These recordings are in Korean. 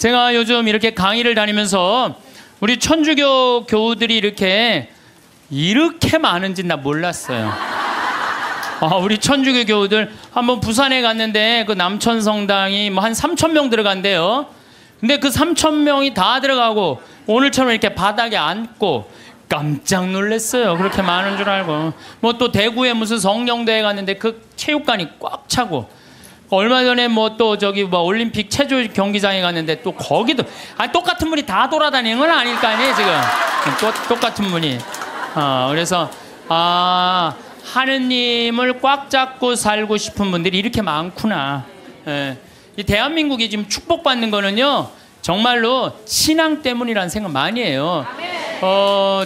제가 요즘 이렇게 강의를 다니면서 우리 천주교 교우들이 이렇게 많은지 나 몰랐어요. 우리 천주교 교우들 한번 부산에 갔는데 그 남천성당이 뭐 한 3,000명 들어간대요. 근데 그 3,000명이 다 들어가고 오늘처럼 이렇게 바닥에 앉고 깜짝 놀랐어요. 그렇게 많은 줄 알고. 뭐 또 대구에 무슨 성령대회 갔는데 그 체육관이 꽉 차고, 얼마 전에 뭐 또 저기 뭐 올림픽 체조 경기장에 갔는데 또 거기도 똑같은 분이 다 돌아다니는 건 아닐 거 아니에요 지금. 똑같은 분이. 그래서 하느님을 꽉 잡고 살고 싶은 분들이 이렇게 많구나. 예. 이 대한민국이 지금 축복받는 거는요 정말로 신앙 때문이라는 생각 많이 해요.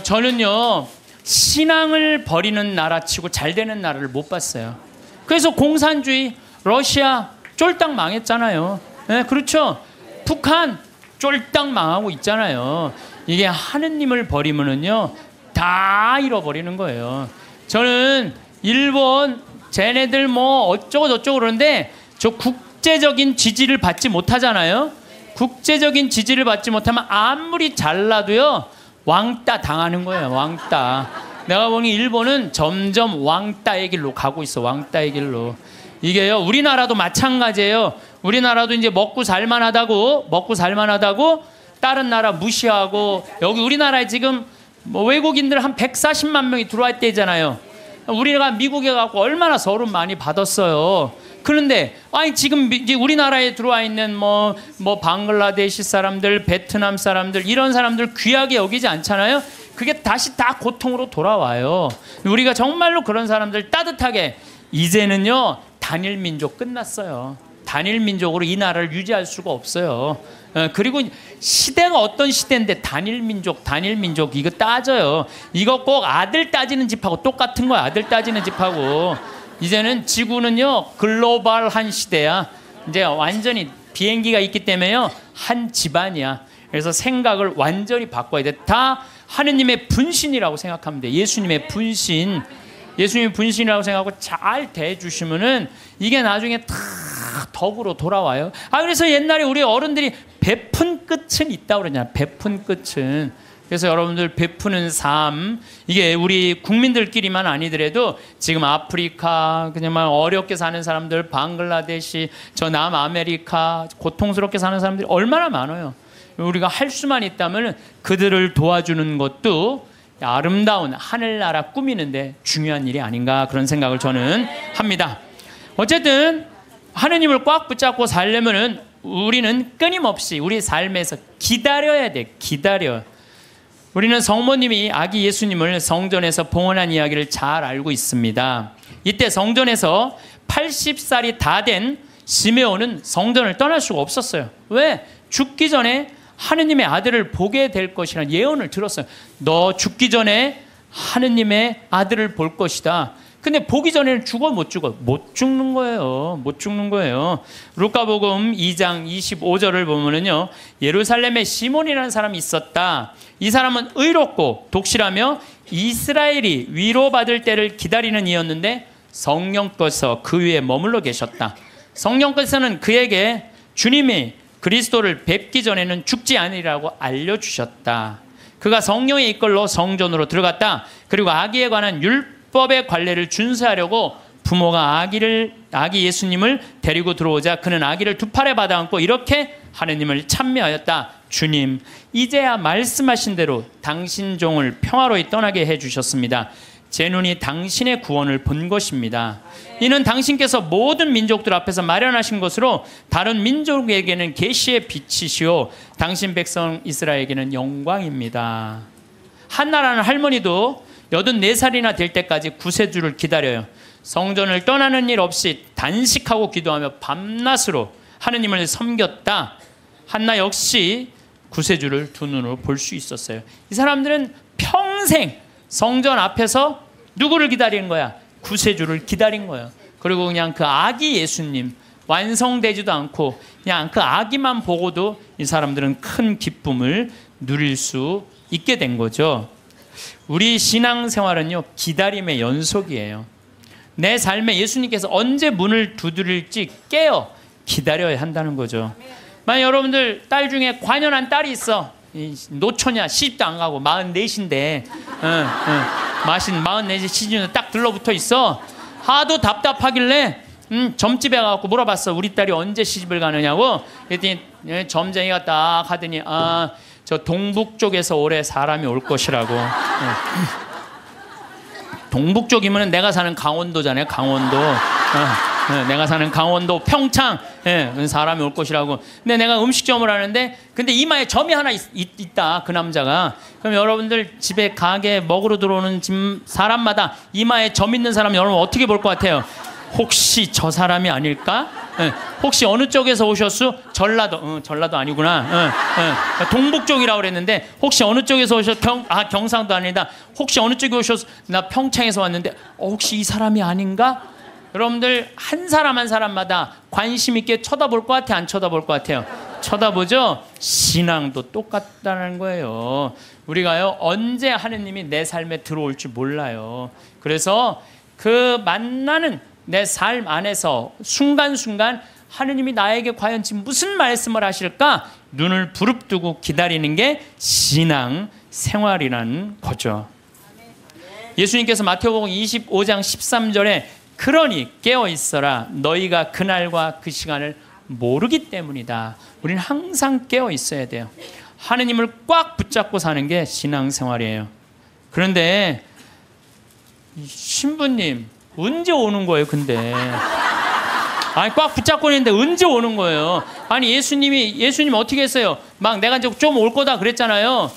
저는요 신앙을 버리는 나라치고 잘 되는 나라를 못 봤어요. 그래서 공산주의 러시아 쫄딱 망했잖아요. 네, 그렇죠. 북한 쫄딱 망하고 있잖아요. 이게 하느님을 버리면은요 다 잃어버리는 거예요. 저는 일본 쟤네들 뭐 어쩌고 저쩌고 그러는데 저 국제적인 지지를 받지 못하잖아요. 국제적인 지지를 받지 못하면 아무리 잘나도요 왕따 당하는 거예요. 왕따. 내가 보니 일본은 점점 왕따의 길로 가고 있어. 왕따의 길로. 이게요 우리나라도 마찬가지예요. 우리나라도 이제 먹고 살만하다고 다른 나라 무시하고, 여기 우리나라에 지금 뭐 외국인들 한 140만 명이 들어올 때잖아요. 우리가 미국에 가고 얼마나 서름 많이 받았어요. 그런데 지금 이제 우리나라에 들어와 있는 뭐 방글라데시 사람들, 베트남 사람들, 이런 사람들 귀하게 여기지 않잖아요. 그게 다시 다 고통으로 돌아와요. 우리가 정말로 그런 사람들 따뜻하게, 이제는요 단일 민족 끝났어요. 단일 민족으로 이 나라를 유지할 수가 없어요. 그리고 시대가 어떤 시대인데 단일 민족 이거 따져요. 이거 꼭 아들 따지는 집하고 똑같은 거야. 아들 따지는 집하고. 이제는 지구는요 글로벌한 시대야. 이제 완전히 비행기가 있기 때문에요 한 집안이야. 그래서 생각을 완전히 바꿔야 돼. 다 하느님의 분신이라고 생각하면 돼. 예수님의 분신. 예수님의 분신이라고 생각하고 잘 대해주시면은 이게 나중에 다 덕으로 돌아와요. 그래서 옛날에 우리 어른들이 베푼 끝은 있다고 그러잖아요. 베푼 끝은. 그래서 여러분들 베푸는 삶, 이게 우리 국민들끼리만 아니더라도 지금 아프리카 그냥 어렵게 사는 사람들, 방글라데시, 저 남아메리카 고통스럽게 사는 사람들이 얼마나 많아요. 우리가 할 수만 있다면 그들을 도와주는 것도 아름다운 하늘나라 꾸미는데 중요한 일이 아닌가, 그런 생각을 저는 합니다. 어쨌든 하느님을 꽉 붙잡고 살려면은 우리는 끊임없이 우리 삶에서 기다려야 돼. 기다려. 우리는 성모님이 아기 예수님을 성전에서 봉헌한 이야기를 잘 알고 있습니다. 이때 성전에서 80살이 다 된 시메온은 성전을 떠날 수가 없었어요. 왜? 죽기 전에 하느님의 아들을 보게 될 것이라는 예언을 들었어요. 너 죽기 전에 하느님의 아들을 볼 것이다. 근데 보기 전에는 죽어 못 죽어? 못 죽는 거예요. 못 죽는 거예요. 루카복음 2장 25절을 보면은요, 예루살렘에 시몬이라는 사람이 있었다. 이 사람은 의롭고 독실하며 이스라엘이 위로받을 때를 기다리는 이였는데 성령께서 그 위에 머물러 계셨다. 성령께서는 그에게 주님이 그리스도를 뵙기 전에는 죽지 않으리라고 알려주셨다. 그가 성령에 이끌러 성전으로 들어갔다. 그리고 아기에 관한 율법의 관례를 준수하려고 부모가 아기 예수님을 데리고 들어오자 그는 아기를 두 팔에 받아안고 이렇게 하느님을 찬미하였다. 주님, 이제야 말씀하신 대로 당신 종을 평화로이 떠나게 해주셨습니다. 제 눈이 당신의 구원을 본 것입니다. 이는 당신께서 모든 민족들 앞에서 마련하신 것으로 다른 민족에게는 계시의 빛이시오 당신 백성 이스라엘에게는 영광입니다. 한나라는 할머니도 84살이나 될 때까지 구세주를 기다려요. 성전을 떠나는 일 없이 단식하고 기도하며 밤낮으로 하느님을 섬겼다. 한나 역시 구세주를 두 눈으로 볼 수 있었어요. 이 사람들은 평생 성전 앞에서 누구를 기다리는 거야? 구세주를 기다린 거예요. 그리고 그냥 그 아기 예수님 완성되지도 않고 그냥 그 아기만 보고도 이 사람들은 큰 기쁨을 누릴 수 있게 된 거죠. 우리 신앙생활은요, 기다림의 연속이에요. 내 삶에 예수님께서 언제 문을 두드릴지 깨어 기다려야 한다는 거죠. 만약 여러분들 딸 중에 관연한 딸이 있어. 노처냐, 시집도 안 가고 44인데 44 시집에 딱 들러붙어 있어. 하도 답답하길래 점집에 가서 물어봤어. 우리 딸이 언제 시집을 가느냐고. 그랬더니 점쟁이가 딱 하더니 저 동북 쪽에서 올해 사람이 올 것이라고. 동북 쪽이면 내가 사는 강원도잖아요. 강원도. 내가 사는 강원도 평창 사람이 올 것이라고. 근데 내가 음식점을 하는데 근데 이마에 점이 하나 있다. 그 남자가. 그럼 여러분들 집에 가게 먹으러 들어오는 집 사람마다 이마에 점 있는 사람 여러분 어떻게 볼 것 같아요? 혹시 저 사람이 아닐까? 혹시 어느 쪽에서 오셨어? 전라도. 전라도 아니구나. 동북 쪽이라고 그랬는데 혹시 어느 쪽에서 오셨어? 경상도 아니다. 혹시 어느 쪽에 오셨어? 나 평창에서 왔는데 혹시 이 사람이 아닌가? 여러분들 한 사람 한 사람마다 관심 있게 쳐다볼 것 같아? 안 쳐다볼 것 같아요? 쳐다보죠? 신앙도 똑같다는 거예요. 우리가요 언제 하느님이 내 삶에 들어올지 몰라요. 그래서 그 만나는 내 삶 안에서 순간순간 하느님이 나에게 과연 지금 무슨 말씀을 하실까? 눈을 부릅뜨고 기다리는 게 신앙 생활이라는 거죠. 예수님께서 마태복음 25장 13절에 그러니 깨어 있어라 너희가 그날과 그 시간을 모르기 때문이다. 우리는 항상 깨어 있어야 돼요. 하느님을 꽉 붙잡고 사는 게 신앙생활이에요. 그런데 신부님 언제 오는 거예요? 근데 아니 꽉 붙잡고 있는데 언제 오는 거예요? 아니 예수님 어떻게 했어요? 막 내가 이제 좀 올 거다 그랬잖아요.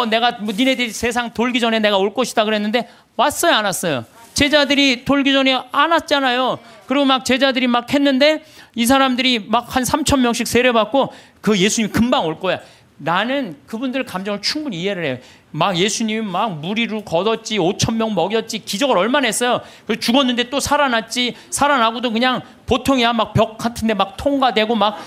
내가 니네들이 세상 돌기 전에 내가 올 것이다 그랬는데 왔어요 안 왔어요? 제자들이 돌기 전에 안 왔잖아요. 그리고 막 제자들이 막 했는데 이 사람들이 막 한 3,000명씩 세례받고 그 예수님 금방 올 거야. 나는 그분들 감정을 충분히 이해를 해요. 막 예수님이 막 무리로 걷었지 5,000명 먹였지 기적을 얼마나 했어요. 그리고 죽었는데 또 살아났지. 살아나고도 그냥 보통이야. 막 벽 같은데 막 통과되고 막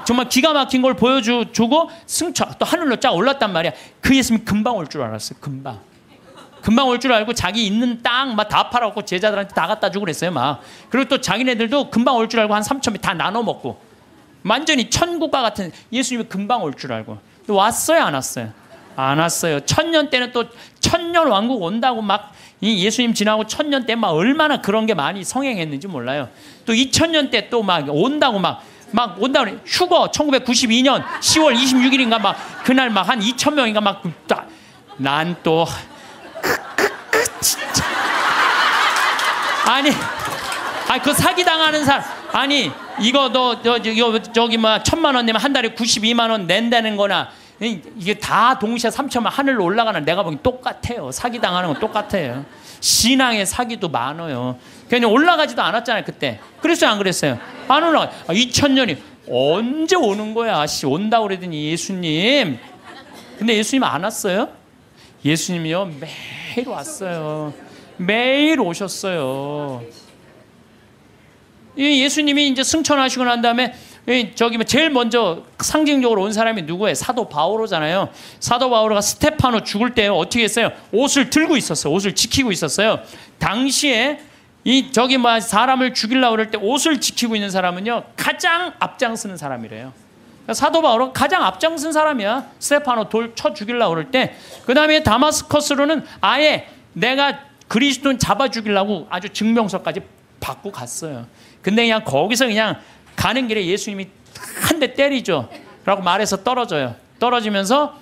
정말 기가 막힌 걸 보여주고 승천 또 하늘로 쫙 올랐단 말이야. 그 예수님이 금방 올 줄 알았어요. 금방 올 줄 알고 자기 있는 땅 막 다 팔아갖고 제자들한테 다 갖다 주고 그랬어요. 막 그리고 또 자기네들도 금방 올 줄 알고 한 3,000명 다 나눠 먹고 완전히 천국과 같은 예수님이 금방 올 줄 알고. 왔어요 안 왔어요? 안 왔어요. 1000년 때는 또 1000년 왕국 온다고 막 이 예수님 지나고 1000년 때 막 얼마나 그런 게 많이 성행했는지 몰라요. 또 2000년 때 또 막 온다고 막 온다고 그래. 휴거 1992년 10월 26일인가 막 그날 막 한 2,000명인가 막 난 또 진짜 아니 그 사기 당하는 사람 아니 이거 너 저기 뭐 1,000만 원 내면 한 달에 92만 원 낸다는 거나 이게 다 동시에 3,000만 하늘로 올라가는 내가 보기엔 똑같아요. 사기 당하는 건 똑같아요. 신앙의 사기도 많아요. 그냥 올라가지도 않았잖아요 그때. 그랬어요 안 그랬어요? 안 올라가. 2000년이 언제 오는 거야? 온다고 그러더니 예수님. 근데 예수님 안 왔어요? 예수님이요 매일 왔어요. 매일 오셨어요. 이 예수님이 이제 승천하시고 난 다음에 저기 제일 먼저 상징적으로 온 사람이 누구예요? 사도 바오로잖아요. 사도 바오로가 스테파노 죽을 때 어떻게 했어요? 옷을 들고 있었어요. 옷을 지키고 있었어요. 당시에 저기 사람을 죽이려고 그럴 때 옷을 지키고 있는 사람은요 가장 앞장서는 사람이래요. 사도 바오로 가장 앞장선 사람이야. 스테파노 돌 쳐 죽이려고 그럴 때. 그 다음에 다마스커스로는 아예 내가 그리스도인 잡아 죽이려고 아주 증명서까지 받고 갔어요. 근데 그냥 거기서 그냥 가는 길에 예수님이 한 대 때리죠 라고 말해서 떨어져요. 떨어지면서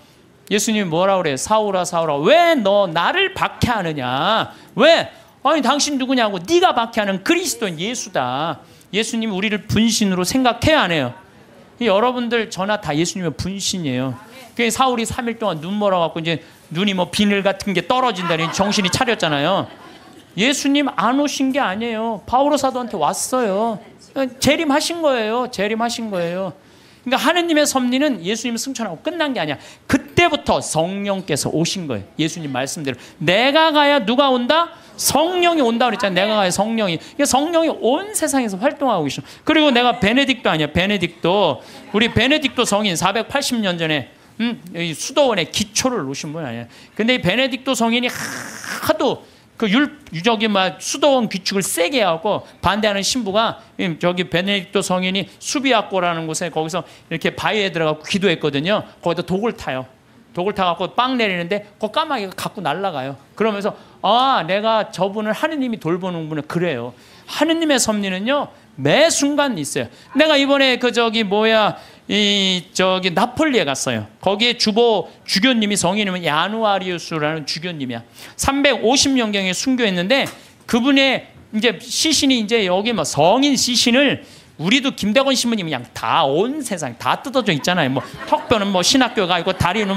예수님이 뭐라고 그래요? 사울아 사울아 왜 너 나를 박해하느냐? 왜? 아니 당신 누구냐고. 네가 박해하는 그리스도인 예수다. 예수님이 우리를 분신으로 생각해야 안 해요? 여러분들 저나 다 예수님의 분신이에요. 그 사울이 3일 동안 눈 멀어갖고 이제 눈이 비늘 같은 게 떨어진다니 정신이 차렸잖아요. 예수님 안 오신 게 아니에요. 바오로 사도한테 왔어요. 재림하신 거예요. 재림하신 거예요. 그러니까 하느님의 섭리는 예수님 승천하고 끝난 게 아니야. 그때부터 성령께서 오신 거예요. 예수님 말씀대로 내가 가야 누가 온다? 성령이 온다 그랬잖아요. 내가 가야 성령이. 그러니까 성령이 온 세상에서 활동하고 계셔. 그리고 내가 베네딕토 아니야. 베네딕토. 우리 베네딕토 성인 480년 전에 수도원에 기초를 놓으신 분 아니야. 근데 이 베네딕토 성인이 하도 저기 수도원 규칙을 세게 하고 반대하는 신부가 저기 베네딕토 성인이 수비학고라는 곳에 거기서 이렇게 바위에 들어가고 기도했거든요. 거기다 독을 타요. 독을 타갖고 빵 내리는데 그 까마귀가 갖고 날아가요. 그러면서 내가 저분을 하느님이 돌보는구나. 그래요. 하느님의 섭리는요 매 순간 있어요. 내가 이번에 나폴리에 갔어요. 거기에 주교님이 성인이면 야누아리우스라는 주교님이야. 350년경에 순교했는데 그분의 이제 시신이 이제 여기 성인 시신을 우리도 김대건 신부님이 그냥 다 온 세상 다 뜯어져 있잖아요. 턱뼈는 신학교가 있고 다리는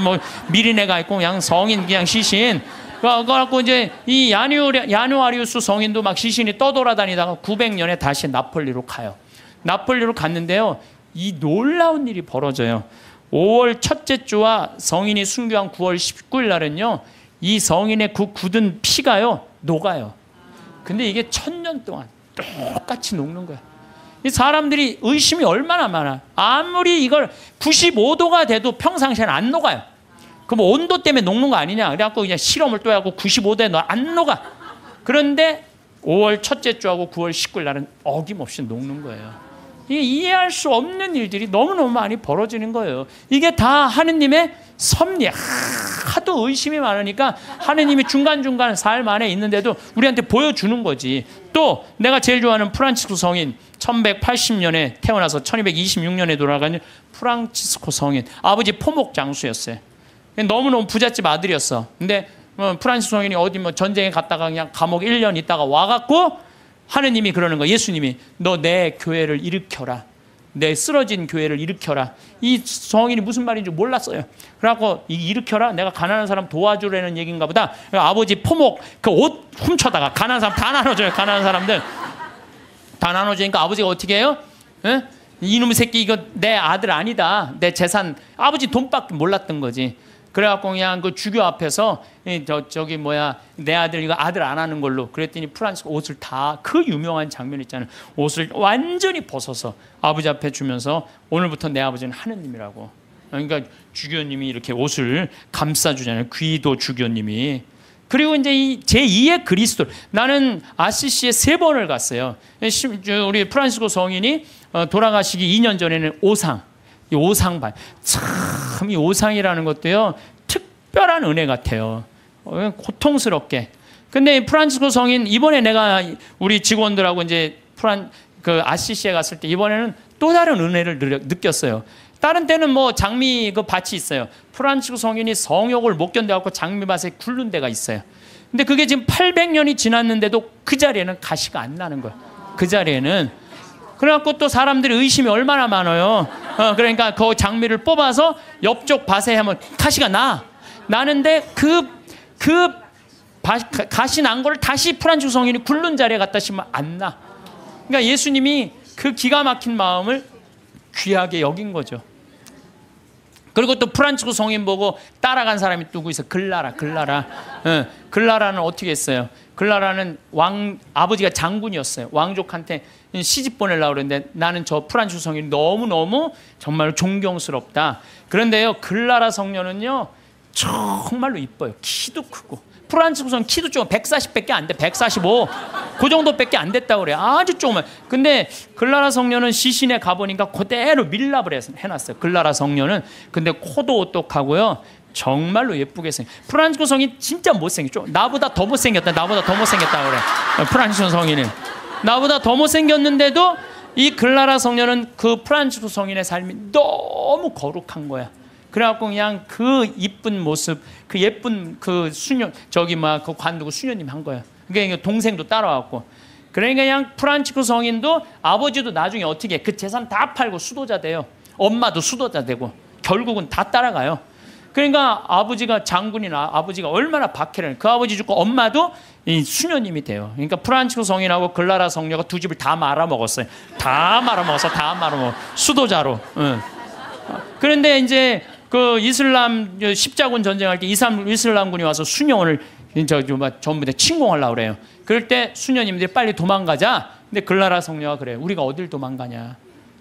미리네가 있고 그냥 성인 그냥 시신. 그래갖고 이제 이 야누아리우스 성인도 막 시신이 떠돌아다니다가 900년에 다시 나폴리로 가요. 나폴리로 갔는데요. 이 놀라운 일이 벌어져요. 5월 첫째 주와 성인이 순교한 9월 19일 날은요. 이 성인의 그 굳은 피가요. 녹아요. 근데 이게 1000년 동안 똑같이 녹는 거야. 이 사람들이 의심이 얼마나 많아. 아무리 이걸 95도가 돼도 평상시에는 안 녹아요. 그럼 온도 때문에 녹는 거 아니냐. 그래갖고 그냥 실험을 또 하고 95도에 안 녹아. 그런데 5월 첫째 주하고 9월 19일 날은 어김없이 녹는 거예요. 이게 이해할 수 없는 일들이 너무너무 많이 벌어지는 거예요. 이게 다 하느님의 섭리. 하도 의심이 많으니까 하느님이 중간중간 삶 안에 있는데도 우리한테 보여주는 거지. 또 내가 제일 좋아하는 프란치스코 성인 1180년에 태어나서 1226년에 돌아가는 프란치스코 성인. 아버지 포목 장수였어요. 너무너무 부잣집 아들이었어. 근데 프란치스코 성인이 어디 전쟁에 갔다가 그냥 감옥 1년 있다가 와갖고 하느님이 그러는 거야. 예수님이 너 내 교회를 일으켜라. 내 쓰러진 교회를 일으켜라. 이 성인이 무슨 말인지 몰랐어요. 그래갖고 일으켜라. 내가 가난한 사람 도와주라는 얘기인가 보다. 아버지 포목 그 옷 훔쳐다가 가난한 사람 다 나눠줘요. 가난한 사람들 다 나눠주니까 아버지가 어떻게 해요? 에? 이놈의 새끼 이거 내 아들 아니다. 내 재산. 아버지 돈밖에 몰랐던 거지. 그래갖고 그냥 그 주교 앞에서 내 아들 이거 아들 안 하는 걸로 그랬더니 프란치스코 옷을 다 그 유명한 장면 있잖아요. 옷을 완전히 벗어서 아버지 앞에 주면서 오늘부터 내 아버지는 하느님이라고. 그러니까 주교님이 이렇게 옷을 감싸주잖아요. 귀도 주교님이. 그리고 이제 이 제2의 그리스도. 나는 아시시에 3번을 갔어요. 우리 프란치스코 성인이 돌아가시기 2년 전에는 오상. 이 오상반. 참 이 오상이라는 것도요. 특별한 은혜 같아요. 고통스럽게. 근데 프란치스코 성인 이번에 내가 우리 직원들하고 이제 아시시에 갔을 때 이번에는 또 다른 은혜를 느꼈어요. 다른 때는 장미 그 밭이 있어요. 프란치스코 성인이 성욕을 못 견뎌갖고 장미밭에 굴른 데가 있어요. 근데 그게 지금 800년이 지났는데도 그 자리에는 가시가 안 나는 거예요. 그 자리에는. 그래갖고 또 사람들이 의심이 얼마나 많아요. 그러니까 그 장미를 뽑아서 옆쪽 밭에 하면 가시가 나는데 가시 난 거를 다시 프란치스코 성인이 굴른 자리에 갖다 심으면 안 나. 그러니까 예수님이 그 기가 막힌 마음을 귀하게 여긴 거죠. 그리고 또 프란치스코 성인 보고 따라간 사람이 누구 있어? 글라라. 글라라는 어떻게 했어요? 글라라는 아버지가 장군이었어요. 왕족한테 시집 보내려고 그랬는데 나는 저 프란치스코 성인이 너무너무 정말 존경스럽다. 그런데요, 글라라 성녀는요, 정말로 이뻐요. 키도 크고. 프란치스코 성인 키도 조금 140밖에 안 돼. 145. 그 정도밖에 안 됐다고 그래요. 아주 조그만. 근데 글라라 성녀는 시신에 가보니까 그대로 밀랍을 해놨어요. 글라라 성녀는. 근데 코도 오똑하고요. 정말로 예쁘게 프란치스코 성인 진짜 못생겼죠. 나보다 더 못생겼다. 그래. 프란치스코 성인은. 나보다 더 못생겼는데도 이 글라라 성녀는 그 프란치스코 성인의 삶이 너무 거룩한 거야. 그래갖고 그냥 그 이쁜 모습, 그 예쁜 그 수녀, 그 관두고 수녀님 한 거야. 그러니까 동생도 따라왔고. 그러니까 그냥 프란치스코 성인도 아버지도 나중에 어떻게 해? 그 재산 다 팔고 수도자 돼요. 엄마도 수도자 되고. 결국은 다 따라가요. 그러니까 아버지가 장군이나 아버지가 얼마나 박해를, 그 아버지 죽고 엄마도 이 수녀님이 돼요. 그러니까 프란치스코 성인하고 글라라 성녀가 두 집을 다 말아먹었어요. 다 말아먹었어. 수도자로. 응. 그런데 이제 그 이슬람 십자군 전쟁할 때 이슬람군이 와서 수녀원을 전부 다 침공하려고 그래요. 그럴 때 수녀님들이 빨리 도망가자. 근데 글라라 성녀가 그래요. 우리가 어딜 도망가냐.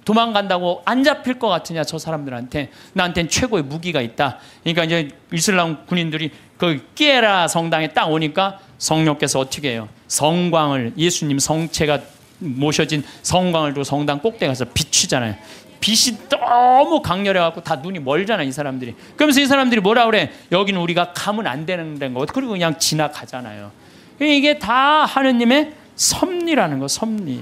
도망간다고 안 잡힐 것 같으냐, 저 사람들한테. 나한테는 최고의 무기가 있다. 그러니까 이제 이슬람 군인들이 그 끼에라 성당에 딱 오니까 성령께서 어떻게 해요? 성광을, 예수님 성체가 모셔진 성광을 두고 성당 꼭대기 가서 비추잖아요. 빛이 너무 강렬해갖고 다 눈이 멀잖아, 이 사람들이. 그러면서 이 사람들이 뭐라 그래? 여기는 우리가 가면 안 되는 데인 거. 그리고 그냥 지나가잖아요. 이게 다 하느님의 섭리라는 거, 섭리.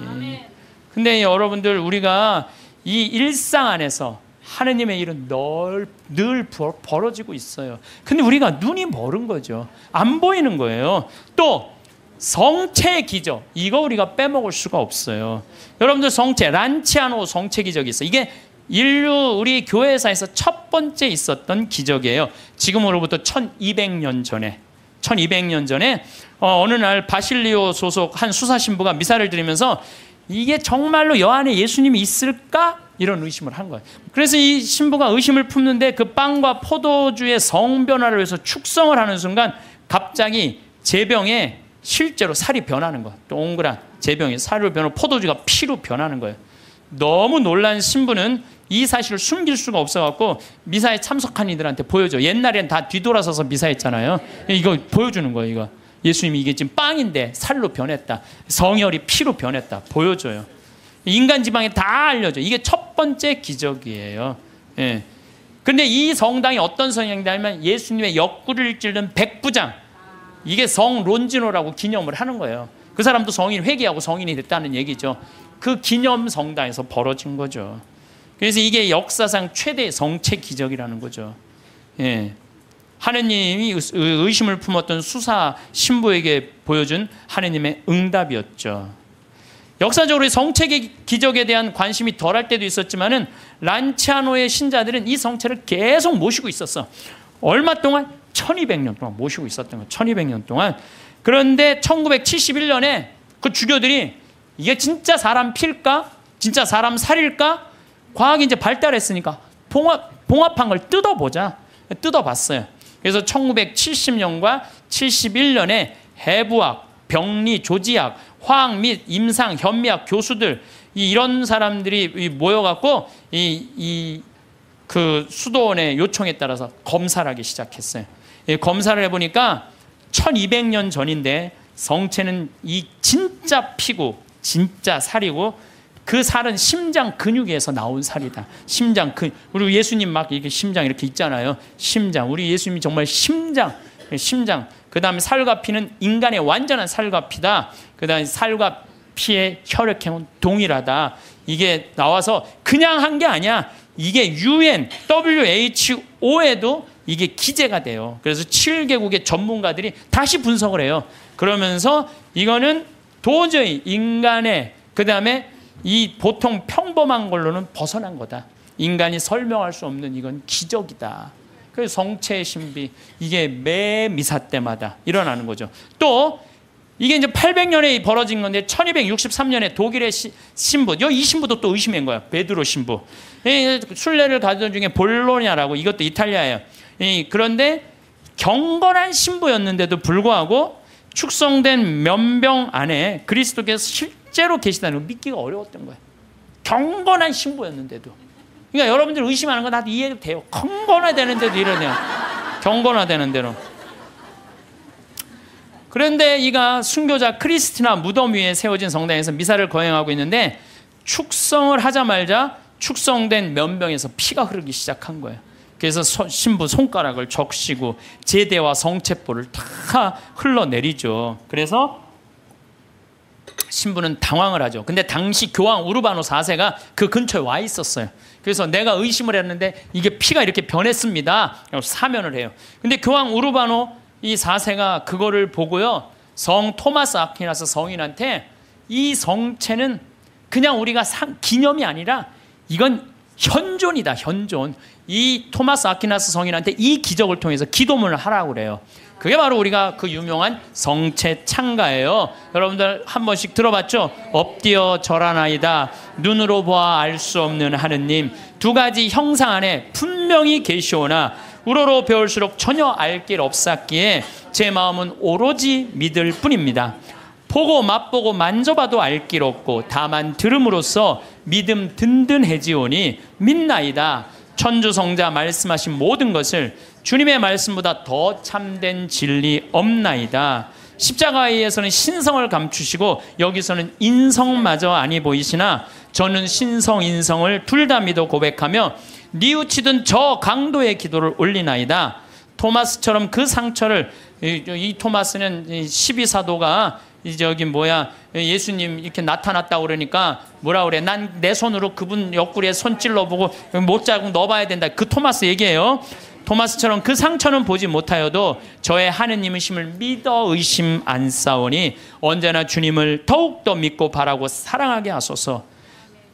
근데 여러분들, 우리가 이 일상 안에서 하느님의 일은 늘 벌어지고 있어요. 근데 우리가 눈이 멀은 거죠. 안 보이는 거예요. 또 성체 기적, 이거 우리가 빼먹을 수가 없어요. 여러분들, 성체, 란치아노 성체 기적이 있어요. 이게 인류 우리 교회사에서 첫 번째 있었던 기적이에요. 지금으로부터 1200년 전에 어느 날 바실리오 소속 한 수사신부가 미사를 드리면서 이게 정말로 여 안에 예수님이 있을까? 이런 의심을 한 거예요. 그래서 이 신부가 의심을 품는데 그 빵과 포도주의 성변화를 위해서 축성을 하는 순간 갑자기 제병에 실제로 살이 변하는 거예요. 동그란 제병이 살로 변하고 포도주가 피로 변하는 거예요. 너무 놀란 신부는 이 사실을 숨길 수가 없어갖고 미사에 참석한 이들한테 보여줘. 옛날엔 다 뒤돌아서서 미사했잖아요. 이거 보여주는 거예요. 이거 예수님이 이게 지금 빵인데 살로 변했다, 성혈이 피로 변했다, 보여줘요. 인간 지방에 다 알려줘. 이게 첫 번째 기적이에요. 예. 근데 이 성당이 어떤 성당이냐면 예수님의 옆구리를 찔른 백부장, 이게 성 론지노라고 기념을 하는 거예요. 그 사람도 성인 회개하고 성인이 됐다는 얘기죠. 그 기념 성당에서 벌어진 거죠. 그래서 이게 역사상 최대의 성체 기적이라는 거죠. 예. 하느님이 의심을 품었던 수사 신부에게 보여준 하느님의 응답이었죠. 역사적으로 성체 기적에 대한 관심이 덜할 때도 있었지만은 란치아노의 신자들은 이 성체를 계속 모시고 있었어. 얼마 동안? 1200년 동안 모시고 있었던 거예요. 1200년 동안. 그런데 1971년에 그 주교들이 이게 진짜 사람 피일까? 진짜 사람 살일까? 과학이 이제 발달했으니까 봉합한 걸 뜯어보자. 뜯어봤어요. 그래서 1970년과 71년에 해부학, 병리, 조지학, 화학 및 임상, 현미학 교수들 이런 사람들이 모여갖고 그 수도원의 요청에 따라서 검사를 하기 시작했어요. 검사를 해보니까 1200년 전인데 성체는 이 진짜 피고 진짜 살이고 그 살은 심장 근육에서 나온 살이다. 심장 근육. 우리 예수님 막 이렇게 심장 이렇게 있잖아요. 심장. 우리 예수님이 정말 심장. 그 다음에 살과 피는 인간의 완전한 살과 피다. 그 다음에 살과 피의 혈액형은 동일하다. 이게 나와서 그냥 한 게 아니야. 이게 UN, WHO에도 이게 기재가 돼요. 그래서 7개국의 전문가들이 다시 분석을 해요. 그러면서 이거는 도저히 인간의, 그 다음에 이 보통 평범한 걸로는 벗어난 거다. 인간이 설명할 수 없는 이건 기적이다. 그래서 성체의 신비, 이게 매 미사 때마다 일어나는 거죠. 또 이게 이제 800년에 벌어진 건데 1263년에 독일의 신부, 이 신부도 또 의심한 거야. 베드로 신부. 순례를 가던 중에 볼로냐라고, 이것도 이탈리아예요. 그런데 경건한 신부였는데도 불구하고 축성된 면병 안에 그리스도께서 실제로 계시다는 걸 믿기가 어려웠던 거예요. 경건한 신부였는데도. 그러니까 여러분들 의심하는 거 나도 이해도 돼요. 경건화되는데도 이러네요. 경건화되는데도. 그런데 이가 순교자 크리스티나 무덤 위에 세워진 성당에서 미사를 거행하고 있는데 축성을 하자마자 축성된 면병에서 피가 흐르기 시작한 거예요. 그래서 신부 손가락을 적시고 제대와 성체포를 다 흘러내리죠. 그래서 신부는 당황을 하죠. 근데 당시 교황 우르바노 4세가 그 근처에 와 있었어요. 그래서 내가 의심을 했는데 이게 피가 이렇게 변했습니다. 사면을 해요. 근데 교황 우르바노 이 4세가 그거를 보고요, 성 토마스 아퀴나스 성인한테 이 성체는 그냥 우리가 기념이 아니라 이건 현존이다, 현존. 이 토마스 아퀴나스 성인한테 이 기적을 통해서 기도문을 하라고 그래요. 그게 바로 우리가 그 유명한 성체 창가예요. 여러분들 한 번씩 들어봤죠? 엎드려 절하나이다. 눈으로 보아 알 수 없는 하느님. 두 가지 형상 안에 분명히 계시오나 우러러 배울수록 전혀 알 길 없었기에 제 마음은 오로지 믿을 뿐입니다. 보고 맛보고 만져봐도 알 길 없고 다만 들음으로써 믿음 든든해지오니 믿나이다. 천주성자 말씀하신 모든 것을 주님의 말씀보다 더 참된 진리 없나이다. 십자가에서는 신성을 감추시고 여기서는 인성마저 아니 보이시나 저는 신성 인성을 둘 다 믿어 고백하며 뉘우치던 저 강도의 기도를 올리나이다. 토마스처럼 그 상처를, 이 토마스는 12사도가 저기 예수님 이렇게 나타났다 그러니까 뭐라 그래, 난 내 손으로 그분 옆구리에 손 찔러보고 못자국 넣어봐야 된다, 그 토마스 얘기예요. 토마스처럼 그 상처는 보지 못하여도 저의 하느님이심을 믿어 의심 안 싸우니 언제나 주님을 더욱더 믿고 바라고 사랑하게 하소서.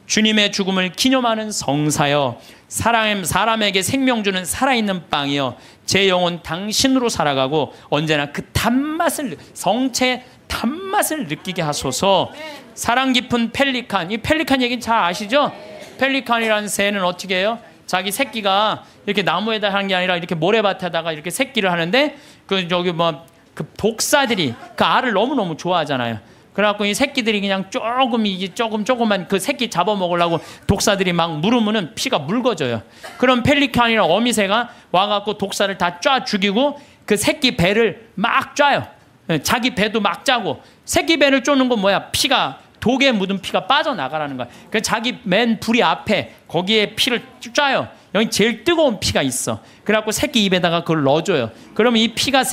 주님의 죽음을 기념하는 성사여, 사람에게 생명 주는 살아있는 빵이여, 제 영혼 당신으로 살아가고 언제나 그 단맛을, 성체 단맛을 느끼게 하소서. 사랑 깊은 펠리칸, 이 펠리칸 얘기는 잘 아시죠? 펠리칸이라는 새는 어떻게 해요? 자기 새끼가 이렇게 나무에다 하는 게 아니라 이렇게 모래밭에다가 이렇게 새끼를 하는데 그 독사들이 그 알을 너무너무 좋아하잖아요. 그래갖고 이 새끼들이 그냥 조금만 그 새끼 잡아먹으려고 독사들이 막 물으면은 피가 묽어져요. 그럼 펠리칸이랑 어미새가 와갖고 독사를 다 쫙 죽이고 그 새끼 배를 막 쪄요. 자기 배도 막 짜고, 새끼 배를 쪼는 건 뭐야? 피가, 독에 묻은 피가 빠져나가라는 거야. 그래서 자기 맨 부리 앞에 거기에 피를 쪄요. 여기 제일 뜨거운 피가 있어. 그래갖고 새끼 입에다가 그걸 넣어줘요. 그러면 이 피가